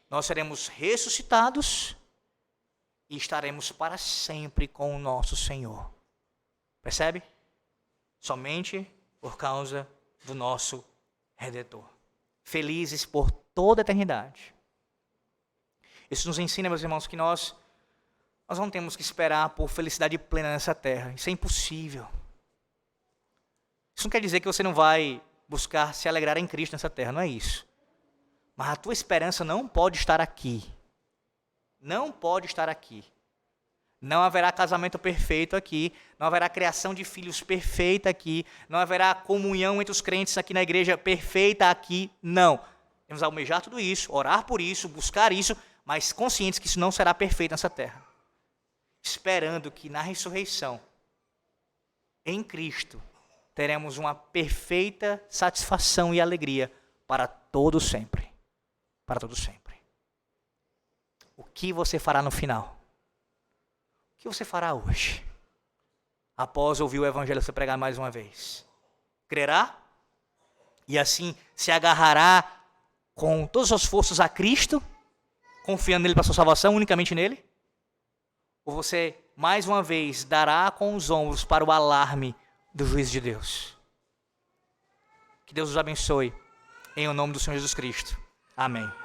nós seremos ressuscitados e estaremos para sempre com o nosso Senhor. Percebe? somente por causa do nosso Redentor. Felizes por toda a eternidade. Isso nos ensina, meus irmãos, que nós não temos que esperar por felicidade plena nessa terra. Isso é impossível. Isso não quer dizer que você não vai buscar se alegrar em Cristo nessa terra, não é isso. Mas a tua esperança não pode estar aqui. Não pode estar aqui. Não haverá casamento perfeito aqui, não haverá criação de filhos perfeita aqui, não haverá comunhão entre os crentes aqui na igreja perfeita aqui, não. Temos que almejar tudo isso, orar por isso, buscar isso, mas conscientes que isso não será perfeito nessa terra. Esperando que na ressurreição, em Cristo, teremos uma perfeita satisfação e alegria para todo sempre. Para todo sempre. O que você fará no final? O que você fará hoje? Após ouvir o evangelho ser pregado mais uma vez? Crerá? E assim se agarrará com todas as forças a Cristo, confiando nele para a sua salvação, unicamente nele? Ou você, mais uma vez, dará com os ombros para o alarme do juízo de Deus? Que Deus os abençoe, em o nome do Senhor Jesus Cristo. Amém.